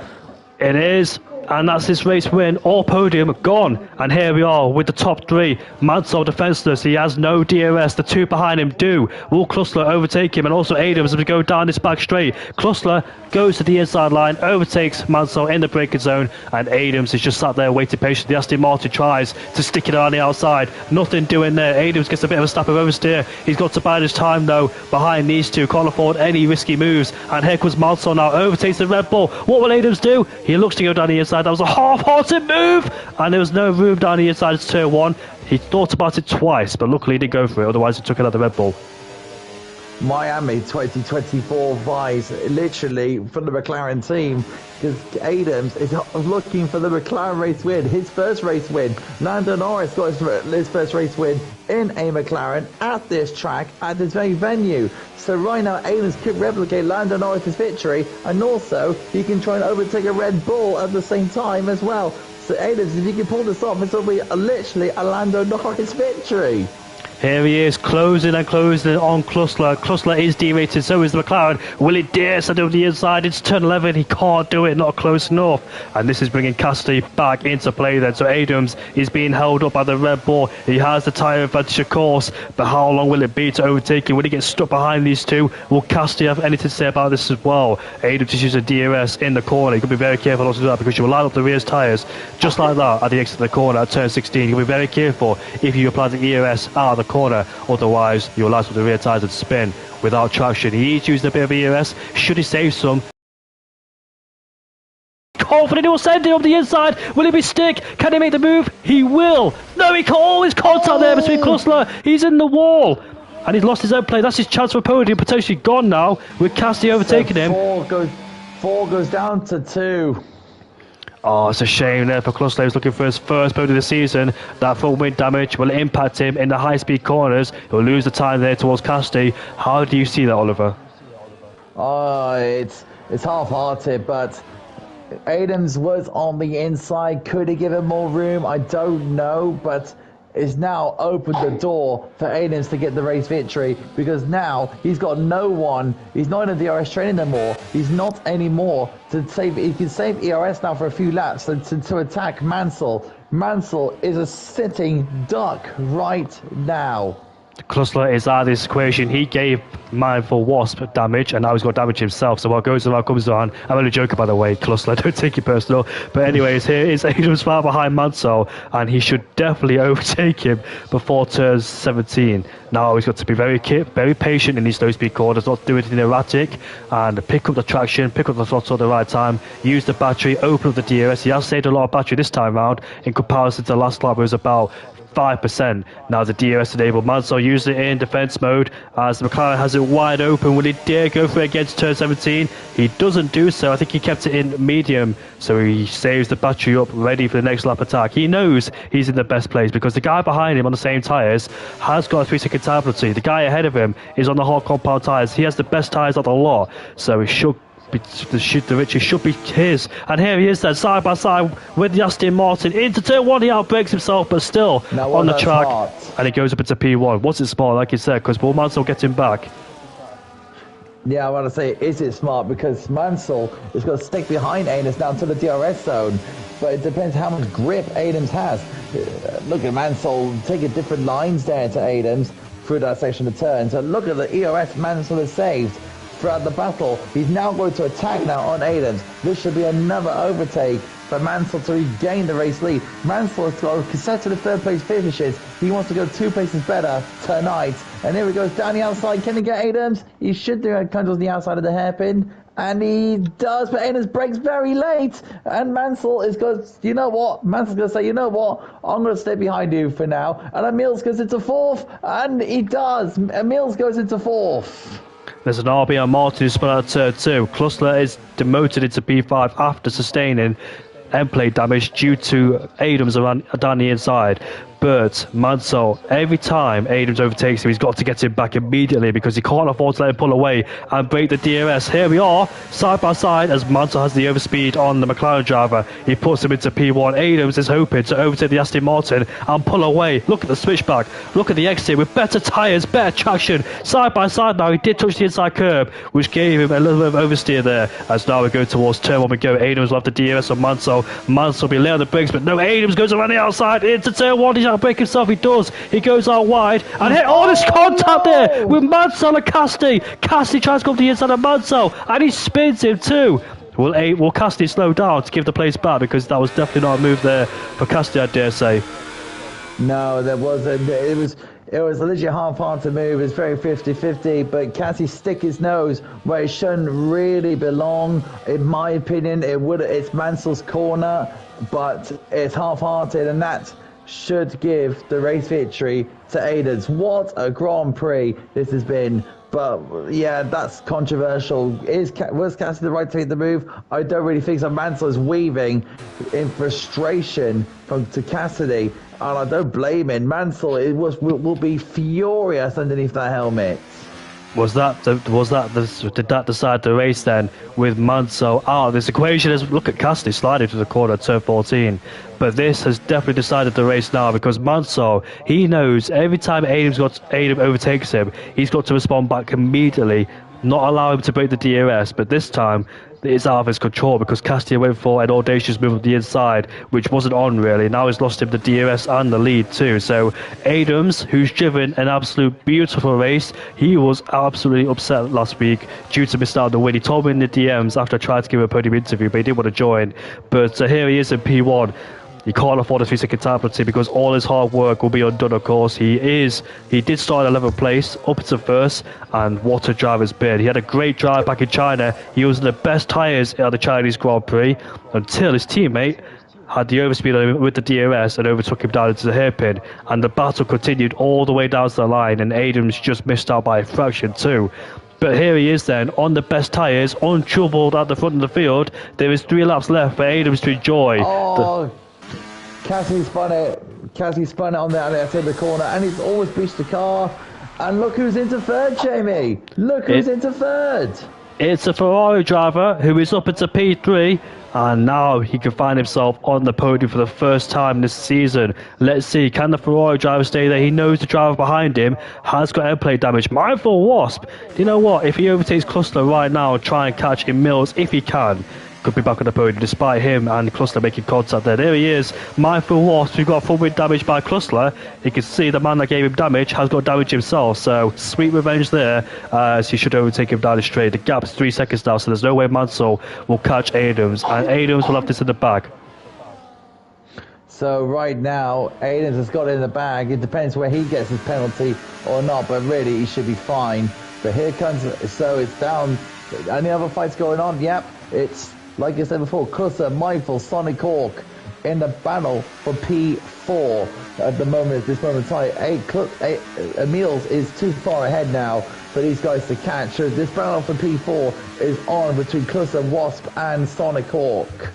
It is. And that's his race win. All podium gone. And here we are with the top three. Mansell defenseless. He has no DRS. The two behind him do. Will Klussler overtake him? And also Adams as we go down this back straight. Klussler goes to the inside line, overtakes Mansell in the braking zone, and Adams is just sat there waiting patiently. Aston Martin tries to stick it on the outside. Nothing doing there. Adams gets a bit of a snap of oversteer. He's got to bide his time though behind these two. Can't afford any risky moves. And here comes Mansell now. Overtakes the Red Bull. What will Adams do? He looks to go down the inside. That was a half-hearted move, and there was no room down the inside of turn 1. He thought about it twice, but luckily he didn't go for it, otherwise he took it out the Red Bull. Miami 2024 vibes, literally, from the McLaren team, because Adams is looking for the McLaren race win, his first race win. Lando Norris got his first race win in a McLaren at this track, at this very venue. So right now, Adams could replicate Lando Norris' victory, and also he can try and overtake a Red Bull at the same time as well. So Adams, if you can pull this off, this will be literally a Lando Norris victory. Here he is, closing and closing on Klussler. Klussler is derated, so is the McLaren. Will it dare send over the inside? It's turn 11. He can't do it, not close enough. And this is bringing Cassidy back into play then. So Adams is being held up by the Red Bull. He has the tyre advantage, of course, but how long will it be to overtake him? Will he get stuck behind these two? Will Cassidy have anything to say about this as well? Adams just used a DRS in the corner. You got to be very careful not to do that, because you will line up the rear tyres just like that at the exit of the corner at turn 16. You'll be very careful if you apply the ERS out of the corner, otherwise you'll line up the rear tyres and spin without traction. He's used a bit of ERS. Should he save some? Confident he will send it up the inside. Will he be stick? Can he make the move? He will. No, he can't. Oh, his contact there between Klussler. He's in the wall. And he's lost his own play. That's his chance for podium, potentially gone now, with Cassidy overtaking him. Four goes down to 2. Oh, it's a shame there for Klussler. He's looking for his first podium of the season. That front wing damage will impact him in the high-speed corners. He'll lose the time there towards Cassidy. How do you see that, Oliver? Oh, it's half-hearted, but Adams was on the inside. Could he give him more room? I don't know, but it's now opened the door for Adams to get the race victory, because now he's got no one. He's not in the DRS training anymore. He's not anymore to save. He can save ERS now for a few laps to attack Mansell. Mansell is a sitting duck right now. Klussler is out of this equation. He gave Mindful Wasp damage, and now he's got damage himself. So what goes around comes around. I'm only joking, by the way, Klussler. Don't take it personal. But anyways, here is Adams far behind Mansell, and he should definitely overtake him before turn 17. Now he's got to be very patient in these low-speed corners, not do anything erratic, and pick up the traction, pick up the throttle at the right time, use the battery, open up the DRS. He has saved a lot of battery this time round in comparison to the last lap, where it was about 5%. Now the DRS enabled. Mansell used it in defense mode as the McLaren has it wide open. Will he dare go for it against turn 17? He doesn't do so. I think he kept it in medium, so he saves the battery up, ready for the next lap attack. He knows he's in the best place, because the guy behind him on the same tyres has got a 3-second time penalty. The guy ahead of him is on the hard compound tyres. He has the best tyres of the lot, so he should the victory should be his. And here he is then, side by side with the Aston Martin into turn 1. He outbreaks himself, but still on the track, and he goes up into P1. What's it smart, like you said, because will Mansell get him back? Yeah, I want to say, is it smart? Because Mansell is going to stick behind Adams down to the DRS zone, but it depends how much grip Adams has. Look at Mansell taking different lines there to Adams through that section of turns. So look at the ERS Mansell has saved throughout the battle. He's now going to attack now on Adams. This should be another overtake for Mansell to regain the race lead. Mansell has got consecutive third place finishes. He wants to go 2 places better tonight. And here he goes down the outside. Can he get Adams? He should do it. Comes on the outside of the hairpin. And he does, but Adams breaks very late. And Mansell is going, you know what? Mansell's going to say, you know what? I'm going to stay behind you for now. And Emils goes into 4th. And he does. Emils goes into 4th. There's an RB on Martin who spun out turn 2. Klussler is demoted into P5 after sustaining end plate damage due to Adams down the inside. But Mansell, every time Adams overtakes him, he's got to get him back immediately, because he can't afford to let him pull away and break the DRS. Here we are, side by side, as Mansell has the overspeed on the McLaren driver. He puts him into P1. Adams is hoping to overtake the Aston Martin and pull away. Look at the switchback. Look at the exit with better tyres, better traction. Side by side now, he did touch the inside curb, which gave him a little bit of oversteer there. As now we go towards turn 1, we go. Adams will have the DRS on Mansell. Mansell will be late on the brakes, but no, Adams goes around the outside into turn 1. He's break himself. He does. He goes out wide and hit. Oh, there's contact there with Mansell and Cassidy. Cassidy tries to go up the inside of Mansell and he spins him too. Will Cassidy slow down to give the place back, because that was definitely not a move there for Cassidy, I dare say. No, there wasn't. It was a legit half-hearted move. It's very 50-50, but Cassidy stick his nose where it shouldn't really belong. In my opinion, it's Mansell's corner, but it's half-hearted, and that should give the race victory to Adams. What a Grand Prix this has been. But yeah, that's controversial. Was Cassidy the right to make the move? I don't really think so. Mansell is weaving in frustration to Cassidy, and I don't blame him. Mansell will be furious underneath that helmet. Did that decide the race then with Mansell out of this equation? As look at Cassidy sliding to the corner at turn 14, but this has definitely decided the race now because Mansell, he knows every time Adam overtakes him, he's got to respond back immediately, not allow him to break the DRS. But this time it's out of his control because Cassidy went for an audacious move on the inside, which wasn't on really. Now he's lost him the DRS and the lead too. So Adams, who's driven an absolute beautiful race, he was absolutely upset last week due to missing out on the win. He told me in the DMs after I tried to give him a podium interview, but he didn't want to join. But here he is in P1. He can't afford a 3-second time penalty because all his hard work will be undone, of course. He did start in 11th place, up to first, and what a driver's been. He had a great drive back in China. He was in the best tyres at the Chinese Grand Prix until his teammate had the overspeed with the DRS and overtook him down into the hairpin. And the battle continued all the way down to the line, and Adams just missed out by a fraction too. But here he is then, on the best tyres, untroubled at the front of the field. There is 3 laps left for Adams to enjoy. Cassidy spun it. Cassidy spun it on the outside of the corner, and he's almost beached the car. And look who's into third, Jamie. Look who's into third. It's a Ferrari driver who is up into P3, and now he can find himself on the podium for the first time this season. Let's see, can the Ferrari driver stay there? He knows the driver behind him has got end plate damage. Mindful Wasp, do you know what? If he overtakes Cluster right now and try and catch him Mills, if he can, could be back on the podium despite him and Cluster making contact there. There he is, Mindful Wasp, who got front wing damage by Cluster. You can see the man that gave him damage has got damage himself, so sweet revenge there, as he should overtake him down the straight. The gap's 3 seconds now, so there's no way Mansell will catch Adams, and Adams will have this in the bag. So right now, Adams has got it in the bag. It depends where he gets his penalty or not, but really he should be fine. But here comes, so it's down. Any other fights going on? Yep, it's like I said before, Cluster, Mindful, Sonic Hawk in the battle for P4 at the moment, at this moment in time. Emils is too far ahead now for these guys to catch. So this battle for P4 is on between Cluster, Wasp and Sonic Hawk.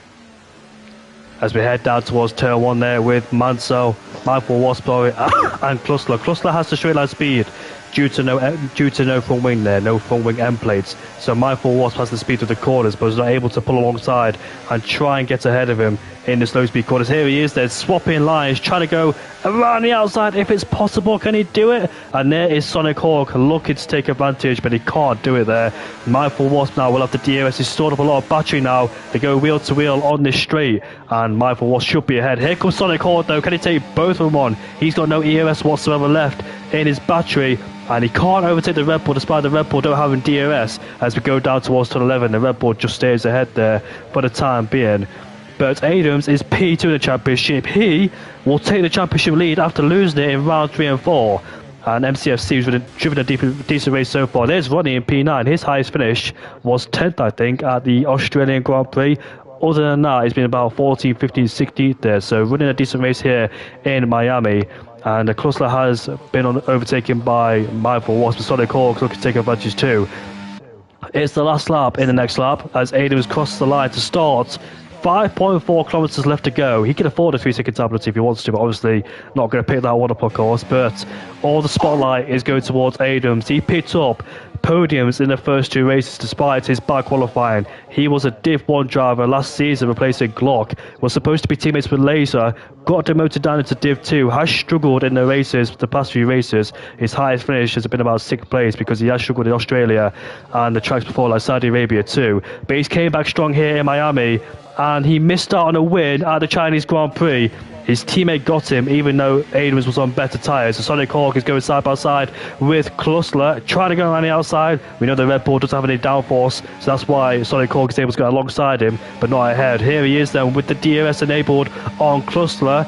As we head down towards turn 1 there with Mansell, Mindful Wasp and Cluster. Cluster has the straight line speed due to no front wing there, no front wing end plates. So Mindful Wasp has the speed of the corners, but is not able to pull alongside and try and get ahead of him in the slow speed corners. Here he is, they're swapping lines, trying to go around the outside if it's possible. Can he do it? And there is Sonic Hawk looking to take advantage, but he can't do it there. Mindful Wasp now will have the DRS. He's stored up a lot of battery now. They go wheel to wheel on this straight, and Mindful Wasp should be ahead. Here comes Sonic Hawk though. Can he take both of them on? He's got no ERS whatsoever left in his battery, and he can't overtake the Red Bull despite the Red Bull don't have DRS. As we go down towards turn 11, the Red Bull just stays ahead there for the time being. But Adams is P2 in the championship. He will take the championship lead after losing it in round 3 and 4. And MCFC has driven a decent race so far. There's Ronnie in P9. His highest finish was 10th, I think, at the Australian Grand Prix. Other than that, it's been about 14, 15, 16th there. So running a decent race here in Miami. And the Cluster has been overtaken by Mindful Wasp and Sonic Hawk, looking to take advantage too. It's the last lap in the next lap as Adams crosses the line to start. 5.4 kilometers left to go. He can afford a 3-second time penalty if he wants to, but obviously not going to pick that one up, of course. But all the spotlight is going towards Adams. He picked up podiums in the first 2 races despite his bad qualifying. He was a Div 1 driver last season replacing Glock, was supposed to be teammates with Laser, got demoted down into Div 2, has struggled in the races, the past few races. His highest finish has been about 6th place because he has struggled in Australia and the tracks before, like Saudi Arabia too. But he's came back strong here in Miami, and he missed out on a win at the Chinese Grand Prix. His teammate got him, even though Adams was on better tyres. So Sonic Hawk is going side by side with Cluster, trying to go around the outside. We know the Red Bull doesn't have any downforce, so that's why Sonic Hawk is able to go alongside him, but not ahead. Here he is then with the DRS enabled on Cluster.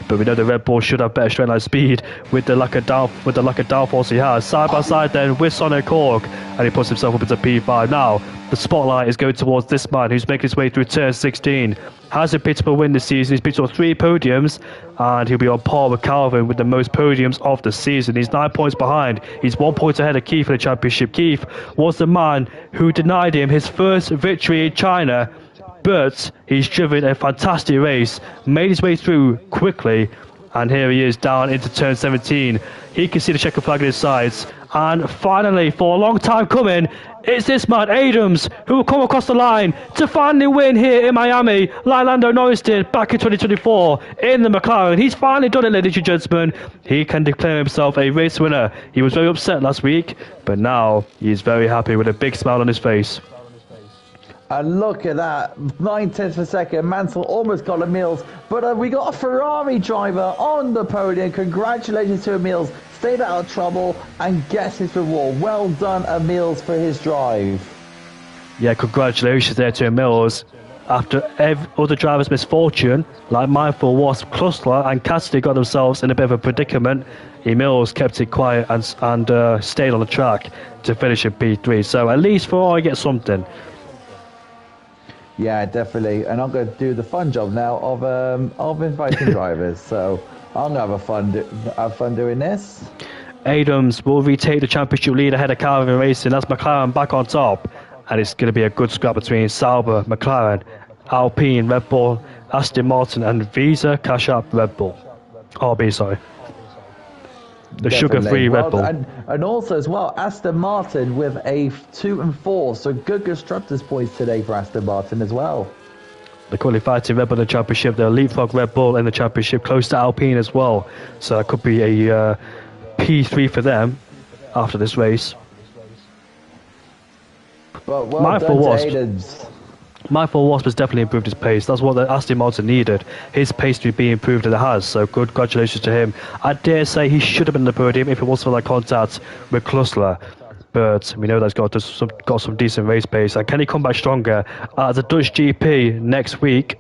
But we know the Red Bull should have better straight line speed with the lack of downforce he has. Side by side then with Sonic Hawk, and he puts himself up into P5. Now the spotlight is going towards this man who's making his way through turn 16. Has a picked up a win this season. He's picked up 3 podiums, and he'll be on par with Calvin with the most podiums of the season. He's 9 points behind. He's 1 point ahead of Keith in the championship. Keith was the man who denied him his first victory in China, but he's driven a fantastic race, made his way through quickly, and here he is down into turn 17. He can see the checker flag in his sides, and finally, for a long time coming, it's this man, Adams, who will come across the line to finally win here in Miami, like Lando Norris did back in 2024 in the McLaren. He's finally done it, ladies and gentlemen. He can declare himself a race winner. He was very upset last week, but now he's very happy with a big smile on his face. And look at that, 9/10 per second. Mansell almost got Emils, but we got a Ferrari driver on the podium. Congratulations to Emils. Stayed out of trouble and gets his reward. Well done, Emils, for his drive. Yeah, congratulations there to Emils. After other drivers' misfortune, like Mindful, Wasp, Cluster, and Cassidy got themselves in a bit of a predicament, Emils kept it quiet and stayed on the track to finish in P3. So at least Ferrari gets something. Yeah, definitely. And I'm going to do the fun job now of inviting drivers. So I'm going to have fun doing this. Adams will retake the championship lead ahead of Calvin Racing. That's McLaren back on top. And it's going to be a good scrap between Sauber, McLaren, Alpine, Red Bull, Aston Martin, and Visa Cash App Red Bull. RB, sorry. The sugar-free Red Bull. And also as well, Aston Martin with a 2 and 4. So good constructors points today for Aston Martin as well. They're currently fighting Red Bull in the championship. They'll leapfrog Red Bull in the championship, close to Alpine as well. So that could be a P3 for them after this race. But well done to Adams. Mindful Wasp has definitely improved his pace. That's what the Aston Martin needed. His pace to be improved, and it has. So good, congratulations to him. I dare say he should have been on the podium if it wasn't for that contact with Klussler. But we know that's got some decent race pace. And can he come back stronger at the Dutch GP next week?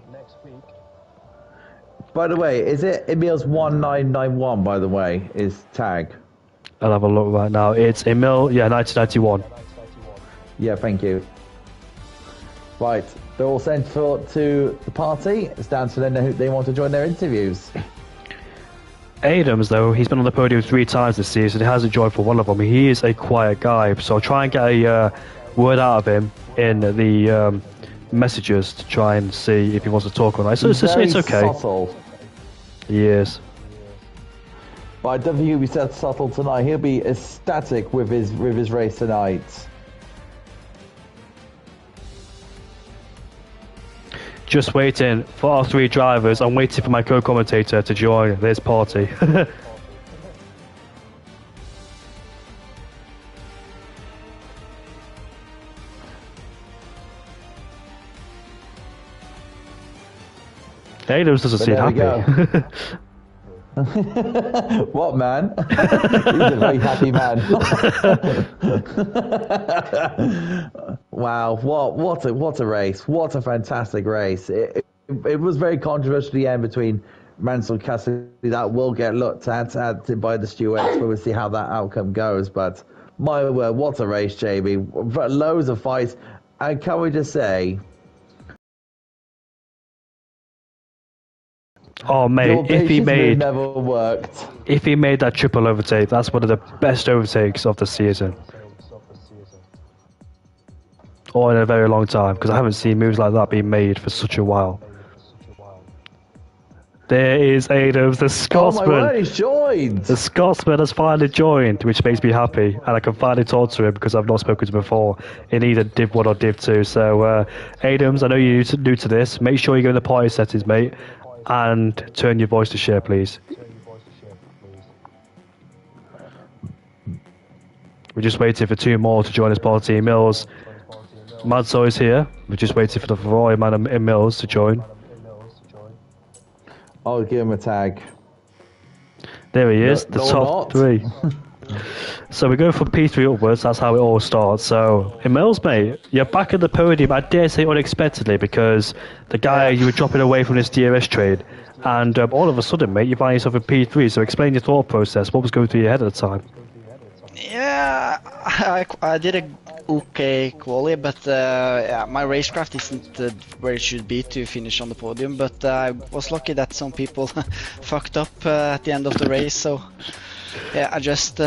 By the way, is it Emil's 1991? By the way, is tag? I'll have a look right now. It's Emil, yeah, 1991. Yeah, thank you. Right, they're all sent to the party. It's down to them who they want to join their interviews. Adams, though, he's been on the podium 3 times this season. He hasn't joined for one of them. He is a quiet guy, so I'll try and get a word out of him in the messages to try and see if he wants to talk or not. So it's okay. Subtle. He is. But I don't think he'll be so subtle tonight. He'll be ecstatic with his race tonight. Just waiting for our 3 drivers. I'm waiting for my co-commentator to join this party. Adams doesn't seem happy. What man? He's a very happy man. Wow, what a race! What a fantastic race! It was very controversial at the end between Mansell and Cassidy. That will get looked at by the stewards, but we'll see how that outcome goes. But my word, what a race, Jamie! Loads of fights, and can we just say? Oh mate, if he made that triple overtake, that's one of the best overtakes of the season. Or in a very long time, because I haven't seen moves like that being made for such a while. There is Adams, the Scotsman. Oh my word, he's joined! The Scotsman has finally joined, which makes me happy, and I can finally talk to him because I've not spoken to him before in either Div 1 or Div 2. So, Adams, I know you're new to this. Make sure you go in the party settings, mate, and turn your voice to share, please. We're just waiting for 2 more to join us party. Mills. Madzo is here. We're just waiting for the Ferrari man in Mills to join. I'll give him a tag. There he is, the top 3. So we go from P3 upwards, that's how it all starts. So, in Mills, mate, you're back at the podium, I dare say unexpectedly, because the guy you were dropping away from this DRS trade, and all of a sudden, mate, you find yourself in P3, so explain your thought process, what was going through your head at the time? Yeah, I did a okay quali, but yeah, my racecraft isn't where it should be to finish on the podium. But I was lucky that some people fucked up at the end of the race, so yeah, I just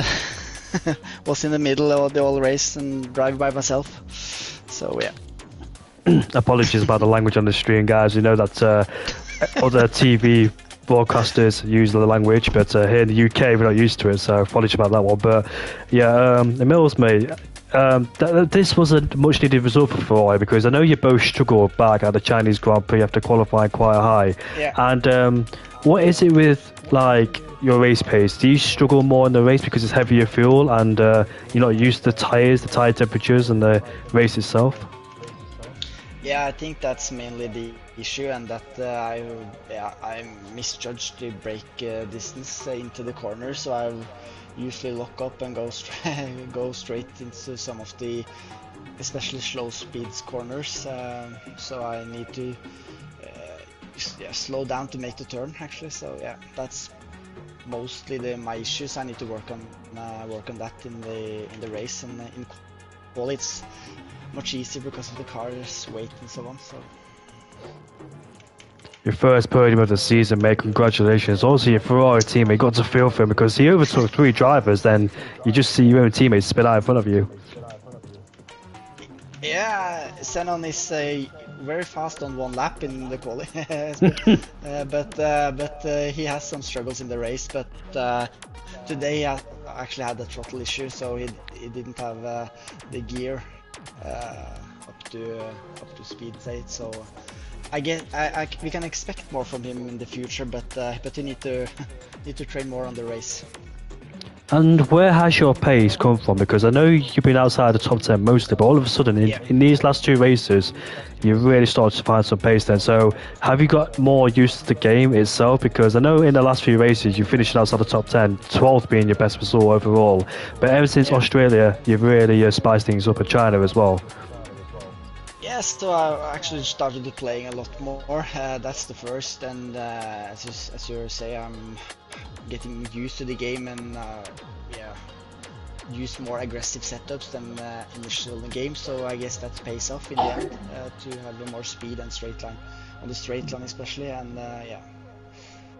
was in the middle of the whole race and drive by myself. So yeah. Apologies about the language on the stream, guys. We know that other TV broadcasters use the language, but here in the UK we're not used to it, so apologies about that one. But yeah, Mills, mate, this was a much needed result for Ferrari, because I know you both struggled back at the Chinese Grand Prix after qualifying quite high. Yeah. And what is it with like your race pace? Do you struggle more in the race because it's heavier fuel and you're not used to the tires, the tire temperatures, and the race itself? Yeah, I think that's mainly the issue, and that I misjudged the brake distance into the corner, so I usually lock up and go straight into some of the especially slow speeds corners. So I need to slow down to make the turn actually. So yeah, that's mostly my issues. I need to work on that in the race, and in quali it's much easier because of the car's weight and so on. So your first podium of the season, mate. Congratulations. Also, your Ferrari teammate got to feel for him because he overtook 3 drivers. Then you just see your own teammates spit out in front of you. Yeah, Zenon is very fast on 1 lap in the quali, but he has some struggles in the race. But today he actually had a throttle issue, so he didn't have the gear up to speed state. So I guess we can expect more from him in the future, but you need to train more on the race. And where has your pace come from? Because I know you've been outside the top 10 mostly, but all of a sudden in these last 2 races, you really started to find some pace then. So have you got more used to the game itself? Because I know in the last few races you finished outside the top 10, 12th being your best result overall. But ever since Australia, you've really spiced things up in China as well. Yes, so I actually started playing a lot more. That's the first, and as you say, I'm getting used to the game and use more aggressive setups than initial in the game. So I guess that pays off in the end to have more speed and straight line on the straight line especially. And yeah,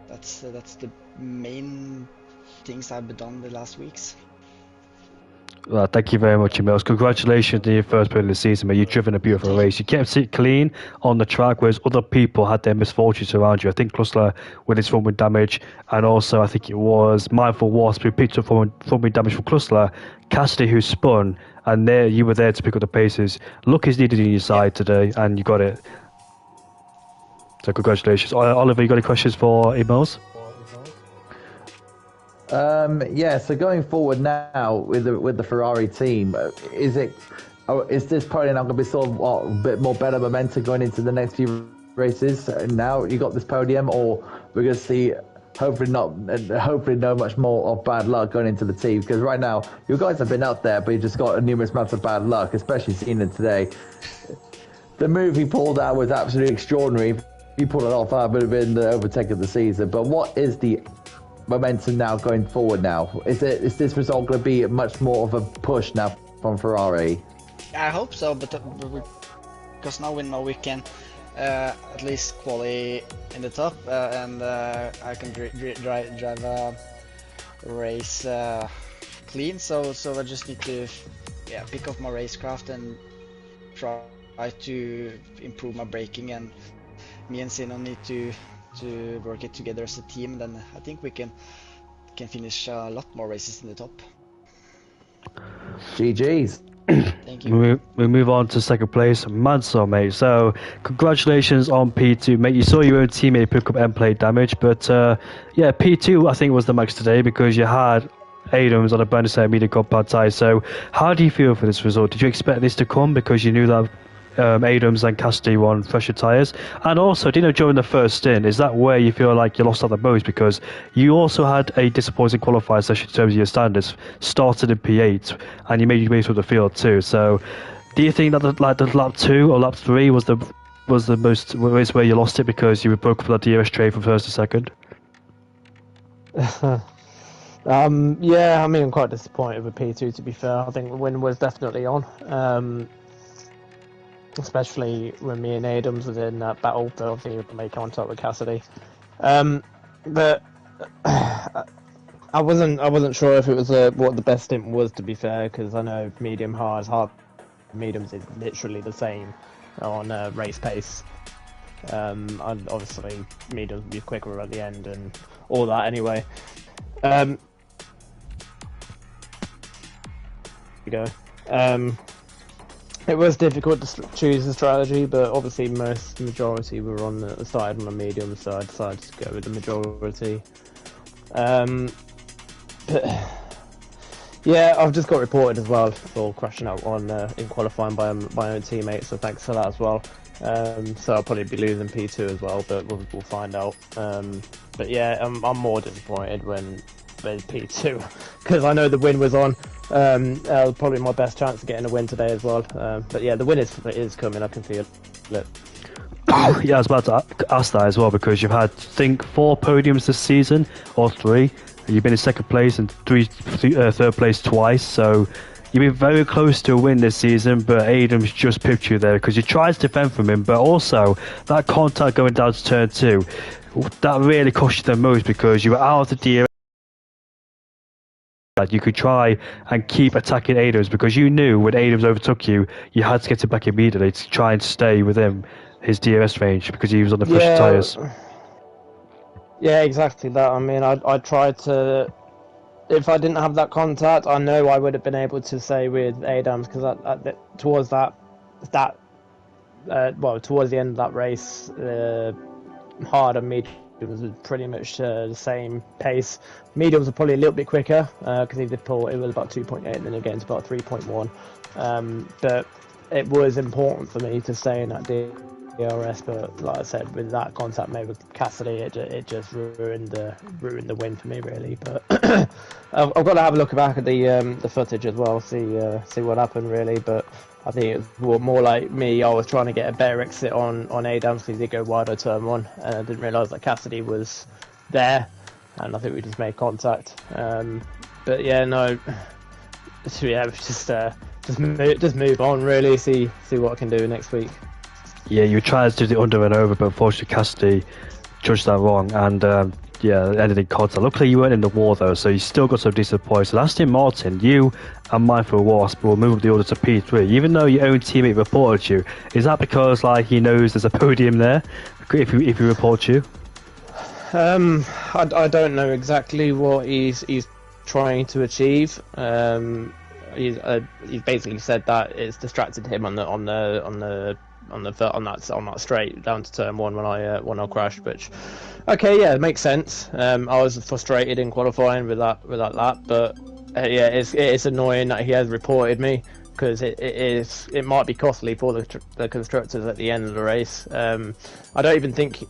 that's the main things I've done the last weeks. Well, thank you very much, Emils. Congratulations on your first podium of the season, mate. You've driven a beautiful race. You kept it clean on the track, whereas other people had their misfortunes around you. I think Klussler with his front wing damage, and also I think it was Mindful Wasp who picked up front wing damage from Klussler, Cassidy who spun, and there you were there to pick up the paces. Luck is needed on your side today, and you got it. So congratulations. Oliver, you got any questions for Emils? Yeah, so going forward now with the Ferrari team, is this probably now going to be sort of a bit more better momentum going into the next few races? Now you got this podium, or we're going to see hopefully no much more of bad luck going into the team? Because right now you guys have been up there, but you just got a numerous amounts of bad luck, especially seeing it today. The move he pulled out was absolutely extraordinary. He pulled it off, that would have been the overtake of the season. But what is the momentum now going forward now? Is this result going to be much more of a push now from Ferrari? I hope so, but because now we know we can at least quali in the top, and I can drive a race clean. So I just need to pick up my racecraft and try to improve my braking, and me and Sino need to work it together as a team. Then I think we can finish a lot more races in the top. GG's. Thank you. We move on to second place, Mansour, mate. So congratulations on P2, mate. You saw your own teammate pick up end plate damage, but yeah, P2 I think was the max today because you had Adams on a bonus set medium compact tyre. So how do you feel for this result? Did you expect this to come because you knew that Adams and Cassidy were on fresher tyres. And also, during the first stint, is that where you feel like you lost out the most? Because you also had a disappointing qualifying session in terms of your standards, started in P8, and you made your way through the field too. So, do you think that the lap 2 or lap 3 was the most was where you lost it because you were broken for that DRS trade from first to second? Yeah, I mean, I'm quite disappointed with P2, to be fair. I think the win was definitely on. Especially when me and Adams was in that battle, but obviously we made contact with Cassidy. But I wasn't sure if it was what the best stint was, to be fair, because I know medium hard mediums is literally the same on race pace. And obviously mediums would be quicker at the end and all that anyway. You go. It was difficult to choose a strategy, but obviously majority were on the side on the medium, so I decided to go with the majority. But yeah, I've just got reported as well for crashing out on in qualifying by my own teammate, so thanks for that as well. So I'll probably be losing P2 as well, but we'll find out. But yeah, I'm more disappointed when P2 because I know the win was on. Probably my best chance of getting a win today as well. But yeah, the win is coming. I can feel it. Yeah, I was about to ask that as well because you've had, I think, 4 podiums this season, or 3. You've been in second place and third place twice, so you've been very close to a win this season, but Adams just pipped you there because you tried to defend from him, but also that contact going down to turn 2, that really cost you the most because you were out of the DRS. You could try and keep attacking Adams because you knew when Adams overtook you, you had to get him back immediately to try and stay within his DRS range because he was on the fresher tyres. Yeah, exactly that. I mean, I tried to. If I didn't have that contact, I know I would have been able to stay with Adams because towards the end of that race, hard and medium was pretty much the same pace. Mediums were probably a little bit quicker because he did pull. It was about 2.8, and then again it's about 3.1. But it was important for me to stay in that DRS. But like I said, with that contact made with Cassidy, it just ruined the win for me really. But I've got to have a look back at the footage as well, see what happened really. But I think it was more like me. I was trying to get a better exit on Adams because he did go wide on turn 1, and I didn't realise that Cassidy was there, and I think we just made contact. But yeah, no, so yeah, just move on really. See what I can do next week. Yeah, you tried to do the under and over, but unfortunately Cassidy judged that wrong, and yeah, ended in contact. Luckily you weren't in the war though, so you still got some decent points. And Aston Martin, you and Mindful Wasp will move the order to P3, even though your own teammate reported you. Is that because like he knows there's a podium there if he reports you? I don't know exactly what he's trying to achieve. He's basically said that it's distracted him on that straight down to turn 1 when I crashed, which okay, yeah, it makes sense. I was frustrated in qualifying with that lap, but yeah, it's annoying that he has reported me because it might be costly for the constructors at the end of the race. I don't even think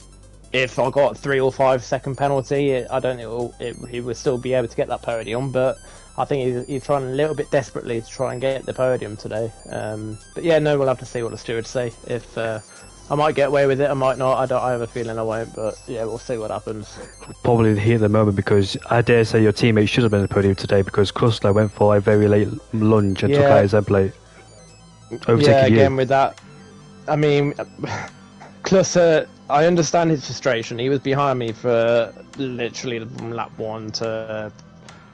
if I got 3 or 5 second penalty, I don't think he would still be able to get that podium, but I think he's trying a little bit desperately to try and get the podium today. But yeah, no, we'll have to see what the stewards say. If I might get away with it, I might not. I have a feeling I won't, but yeah, we'll see what happens. Probably here at the moment because I dare say your teammate should have been at the podium today because Krusler went for a very late lunge and took out his end plate. Yeah, again with that, I mean, Krusler, I understand his frustration. He was behind me for literally from lap 1 to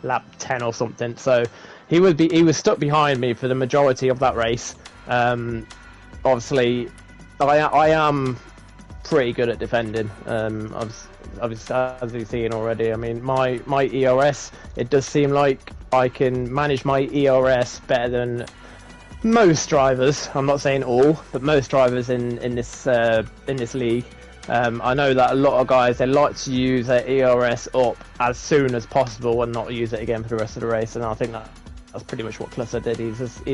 lap 10 or something, so he was stuck behind me for the majority of that race. Obviously I am pretty good at defending, obviously, as you've seen already. I mean, my ERS, it does seem like I can manage my ERS better than most drivers. I'm not saying all, but most drivers in this league. I know that a lot of guys, they like to use their ERS up as soon as possible and not use it again for the rest of the race, and I think that's pretty much what Krusler did. He's just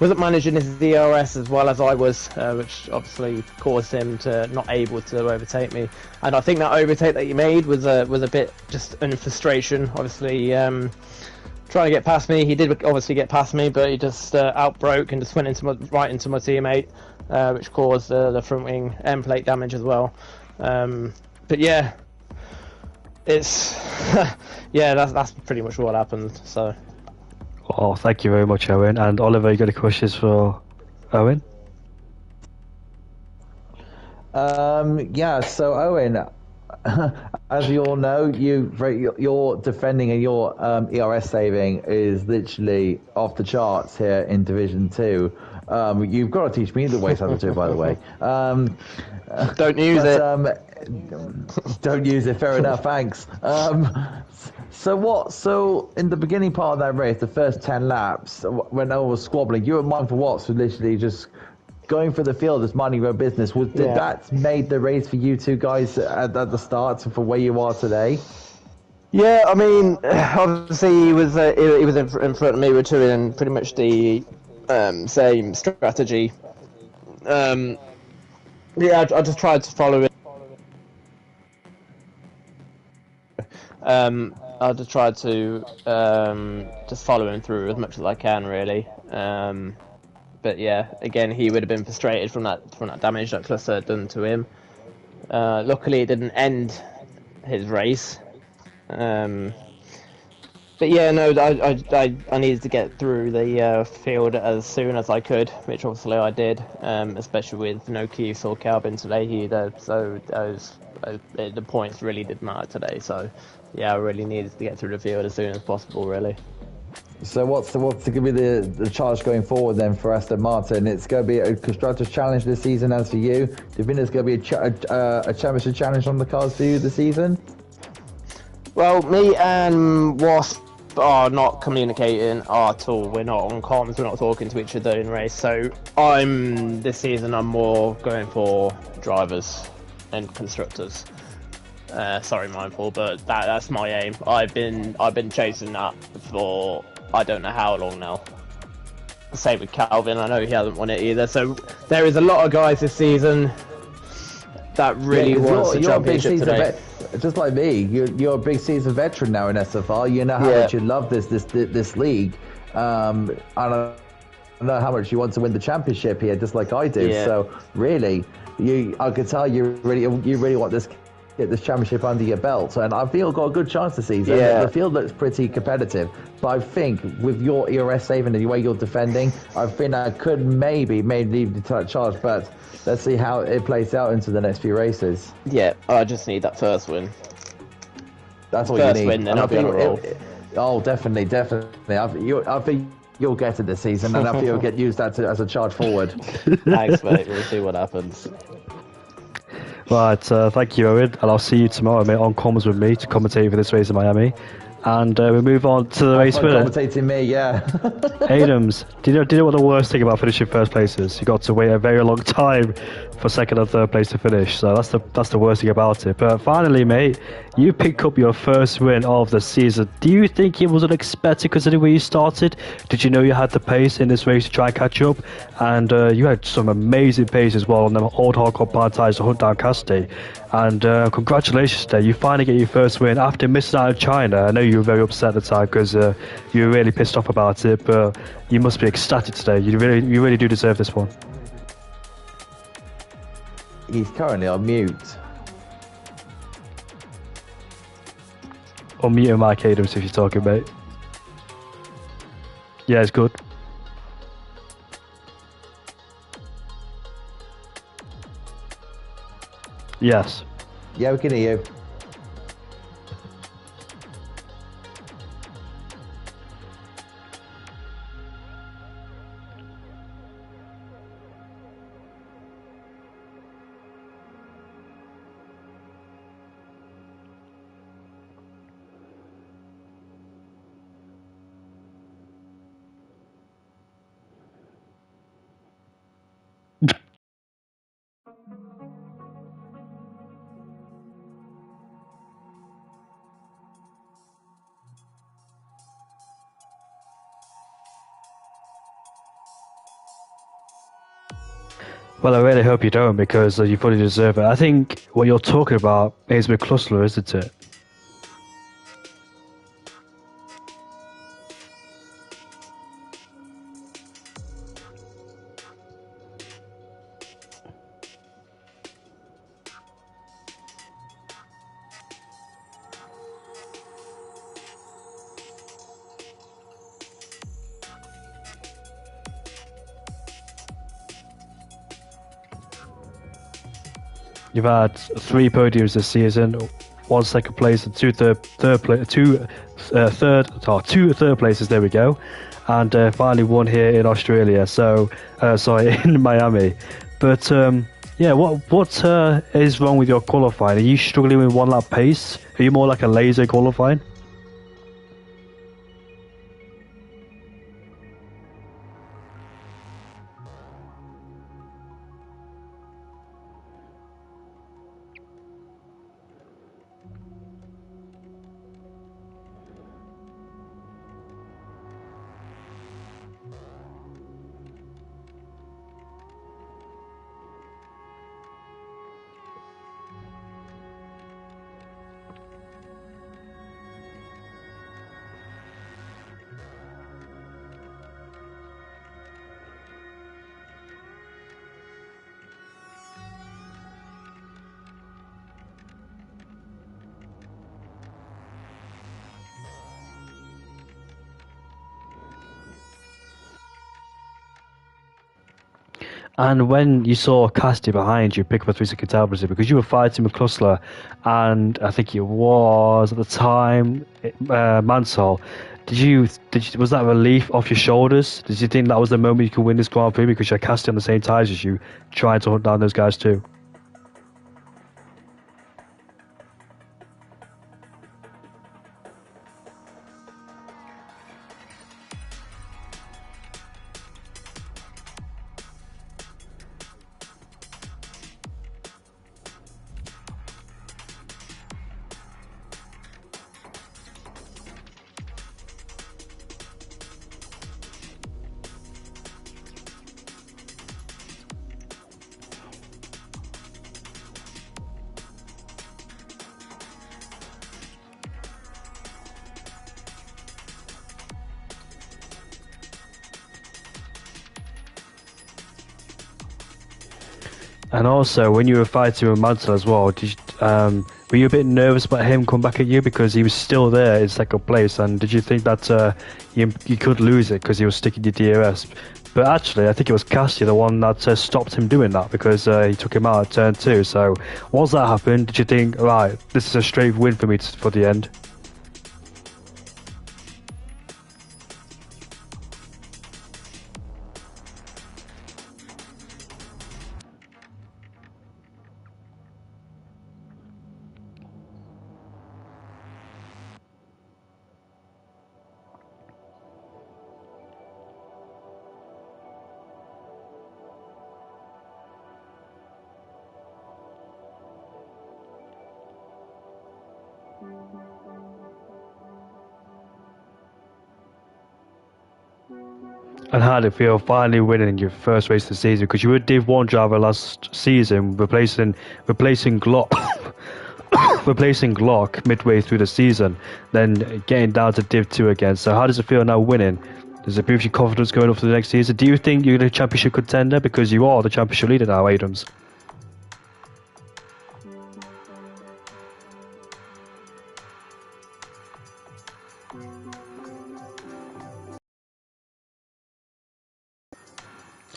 wasn't managing his DRS as well as I was, which obviously caused him to not able to overtake me. And I think that overtake that he made was a bit just in frustration. Obviously, trying to get past me. He did obviously get past me, but he just outbroke and just went right into my teammate, which caused the front wing end plate damage as well. But yeah, it's yeah, that's pretty much what happened. So. Oh, thank you very much, Owen. And Oliver, you got any questions for Owen? Yeah, so Owen, as you all know, your defending and your ERS saving is literally off the charts here in Division 2. You've got to teach me the ways how to do it, by the way. Don't use it. Don't use it. Fair enough. Thanks. So in the beginning part of that race, the first 10 laps, when I was squabbling, you were mindful Watts was literally just going for the field as minding your own business. Did that made the race for you two guys at the start for where you are today? Yeah, I mean, obviously he was in front of me. We're doing pretty much the same strategy. Yeah, I just tried to follow it. I just tried to just follow him through as much as I can, really. But yeah, again, he would have been frustrated from that damage that Cluster had done to him. Luckily, it didn't end his race. But yeah, no, I needed to get through the field as soon as I could, which obviously I did, especially with no Keith or Calvin today either. So the points really did matter today. So yeah, I really needed to get through the field as soon as possible, really. So what's going to be the charge going forward then for Aston Martin? It's going to be a constructors challenge this season. As for you, do you think there's going to be a championship challenge on the cards for you this season? Well, me and Wasp are not communicating at all. We're not on comms. We're not talking to each other in race. So this season I'm more going for drivers and constructors. Sorry, Mindful, but that's my aim. I've been chasing that for I don't know how long now. Same with Calvin. I know he hasn't won it either. So there is a lot of guys this season that really wants the championship today. Just like me, you're a big season veteran now in SFR. You know how much you love this league. And I know how much you want to win the championship here, just like I do. Yeah. So really, I could tell you really want get this championship under your belt, and I feel got a good chance this season. Yeah. The field looks pretty competitive, but I think with your ERS saving and the way you're defending, I think I could maybe leave the charge, but let's see how it plays out into the next few races. Yeah, I just need that first win. That's what you need. First win, then I'll be on a roll. Oh, definitely. I think you'll get it this season, and I think you'll get used that as a charge forward. Thanks, mate. We'll see what happens. Right, thank you, Owen, and I'll see you tomorrow, mate, on comms with me to commentate for this race in Miami. And we move on to the race winner. Commentating me, yeah. Adams, do you know what the worst thing about finishing first place is? You got to wait a very long time for second and third place to finish, so that's the worst thing about it. But finally, mate, you pick up your first win of the season. Do you think it was unexpected considering where you started? Did you know you had the pace in this race to try and catch up? And you had some amazing pace as well on the old hardcore power tires to hunt down Casti. And congratulations today, you finally get your first win after missing out in China. I know you were very upset at the time because you were really pissed off about it, but you must be ecstatic today. You really do deserve this one. He's currently on mute. Unmute your mic, Adams, if you're talking, mate. Yeah, it's good. Yes. Yeah, we can hear you. Well, I really hope you don't because you fully deserve it. I think what you're talking about is with Clustler, isn't it? You've had 3 podiums this season, 1 second place and two third places. There we go, and finally one here in Australia. So, sorry, in Miami. But yeah, what is wrong with your qualifying? Are you struggling with 1 lap pace? Are you more like a laser qualifying? And when you saw Casti behind you pick up a 3-second tail position, because you were fighting with Clustler, and I think it was at the time Mansell, was that relief off your shoulders? Did you think that was the moment you could win this Grand Prix because you had Casti on the same tyres as you, trying to hunt down those guys too? And also, when you were fighting with Mansell as well, were you a bit nervous about him coming back at you because he was still there in second place? And did you think that you could lose it because he was sticking to DRS? But actually, I think it was Cassia, the one that stopped him doing that because he took him out at turn 2. So once that happened, did you think, right, this is a straight win for me for the end? And how did it feel finally winning your first race of the season? Because you were Div 1 driver last season, replacing Glock, replacing Glock midway through the season, then getting down to Div 2 again. So how does it feel now winning? Does it boost your confidence going up for the next season? Do you think you're the championship contender? Because you are the championship leader now, Adams.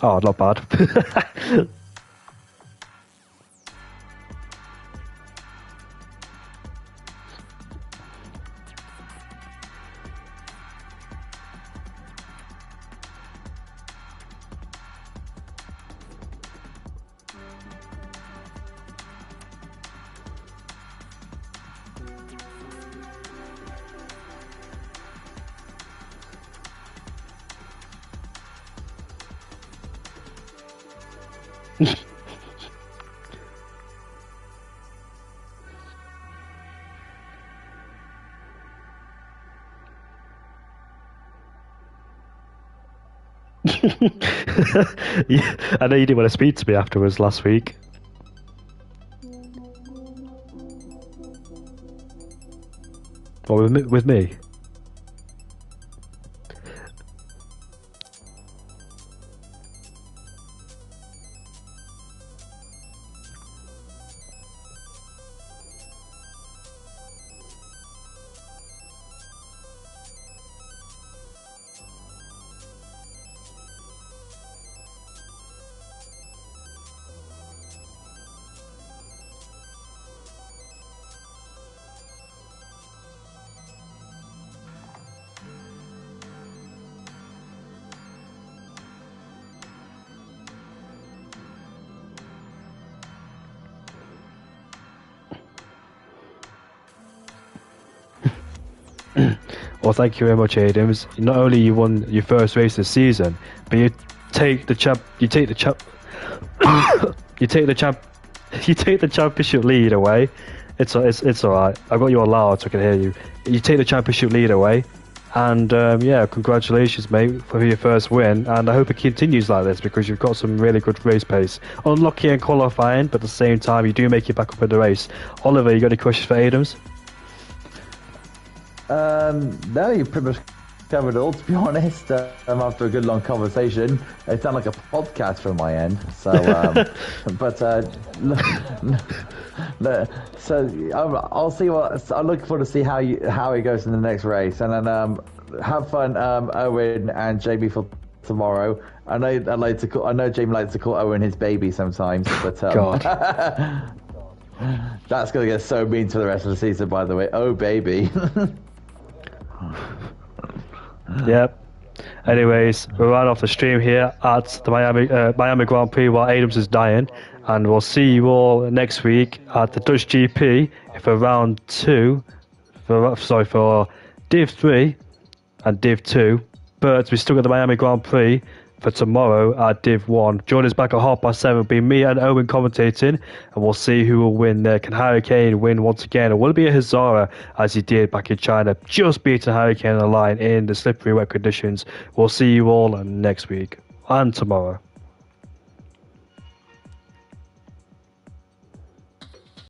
Oh, not bad. Yeah, I know you didn't want to speak to me afterwards last week. Or with me? Well, thank you very much, Adams. Not only you won your first race this season, but you take the you take the you take the championship lead away. It's all right. I got you on loud so I can hear you. You take the championship lead away, and yeah, congratulations, mate, for your first win. And I hope it continues like this because you've got some really good race pace. Unlucky in qualifying, but at the same time, you do make it back up in the race. Oliver, you got any questions for Adams? No, you pretty much covered it all, to be honest. After a good long conversation, it sounded like a podcast from my end. So, I'll see what. I'm looking forward to see how it goes in the next race, and then have fun, Owen and Jamie, for tomorrow. I know Jamie likes to call Owen his baby sometimes, but God. That's gonna get so mean for the rest of the season. By the way, oh baby. Yep. Anyways, we're right off the stream here at the Miami Grand Prix while Adams is dying, and we'll see you all next week at the Dutch GP for round 2, for Div 3 and Div 2. But we still got the Miami Grand Prix for tomorrow at Div 1. Join us back at 7:30. It'll be me and Owen commentating, and we'll see who will win there. Can Hurricane win once again, or will it be a Hazara as he did back in China, just beating Hurricane on the line in the slippery wet conditions? We'll see you all next week and tomorrow.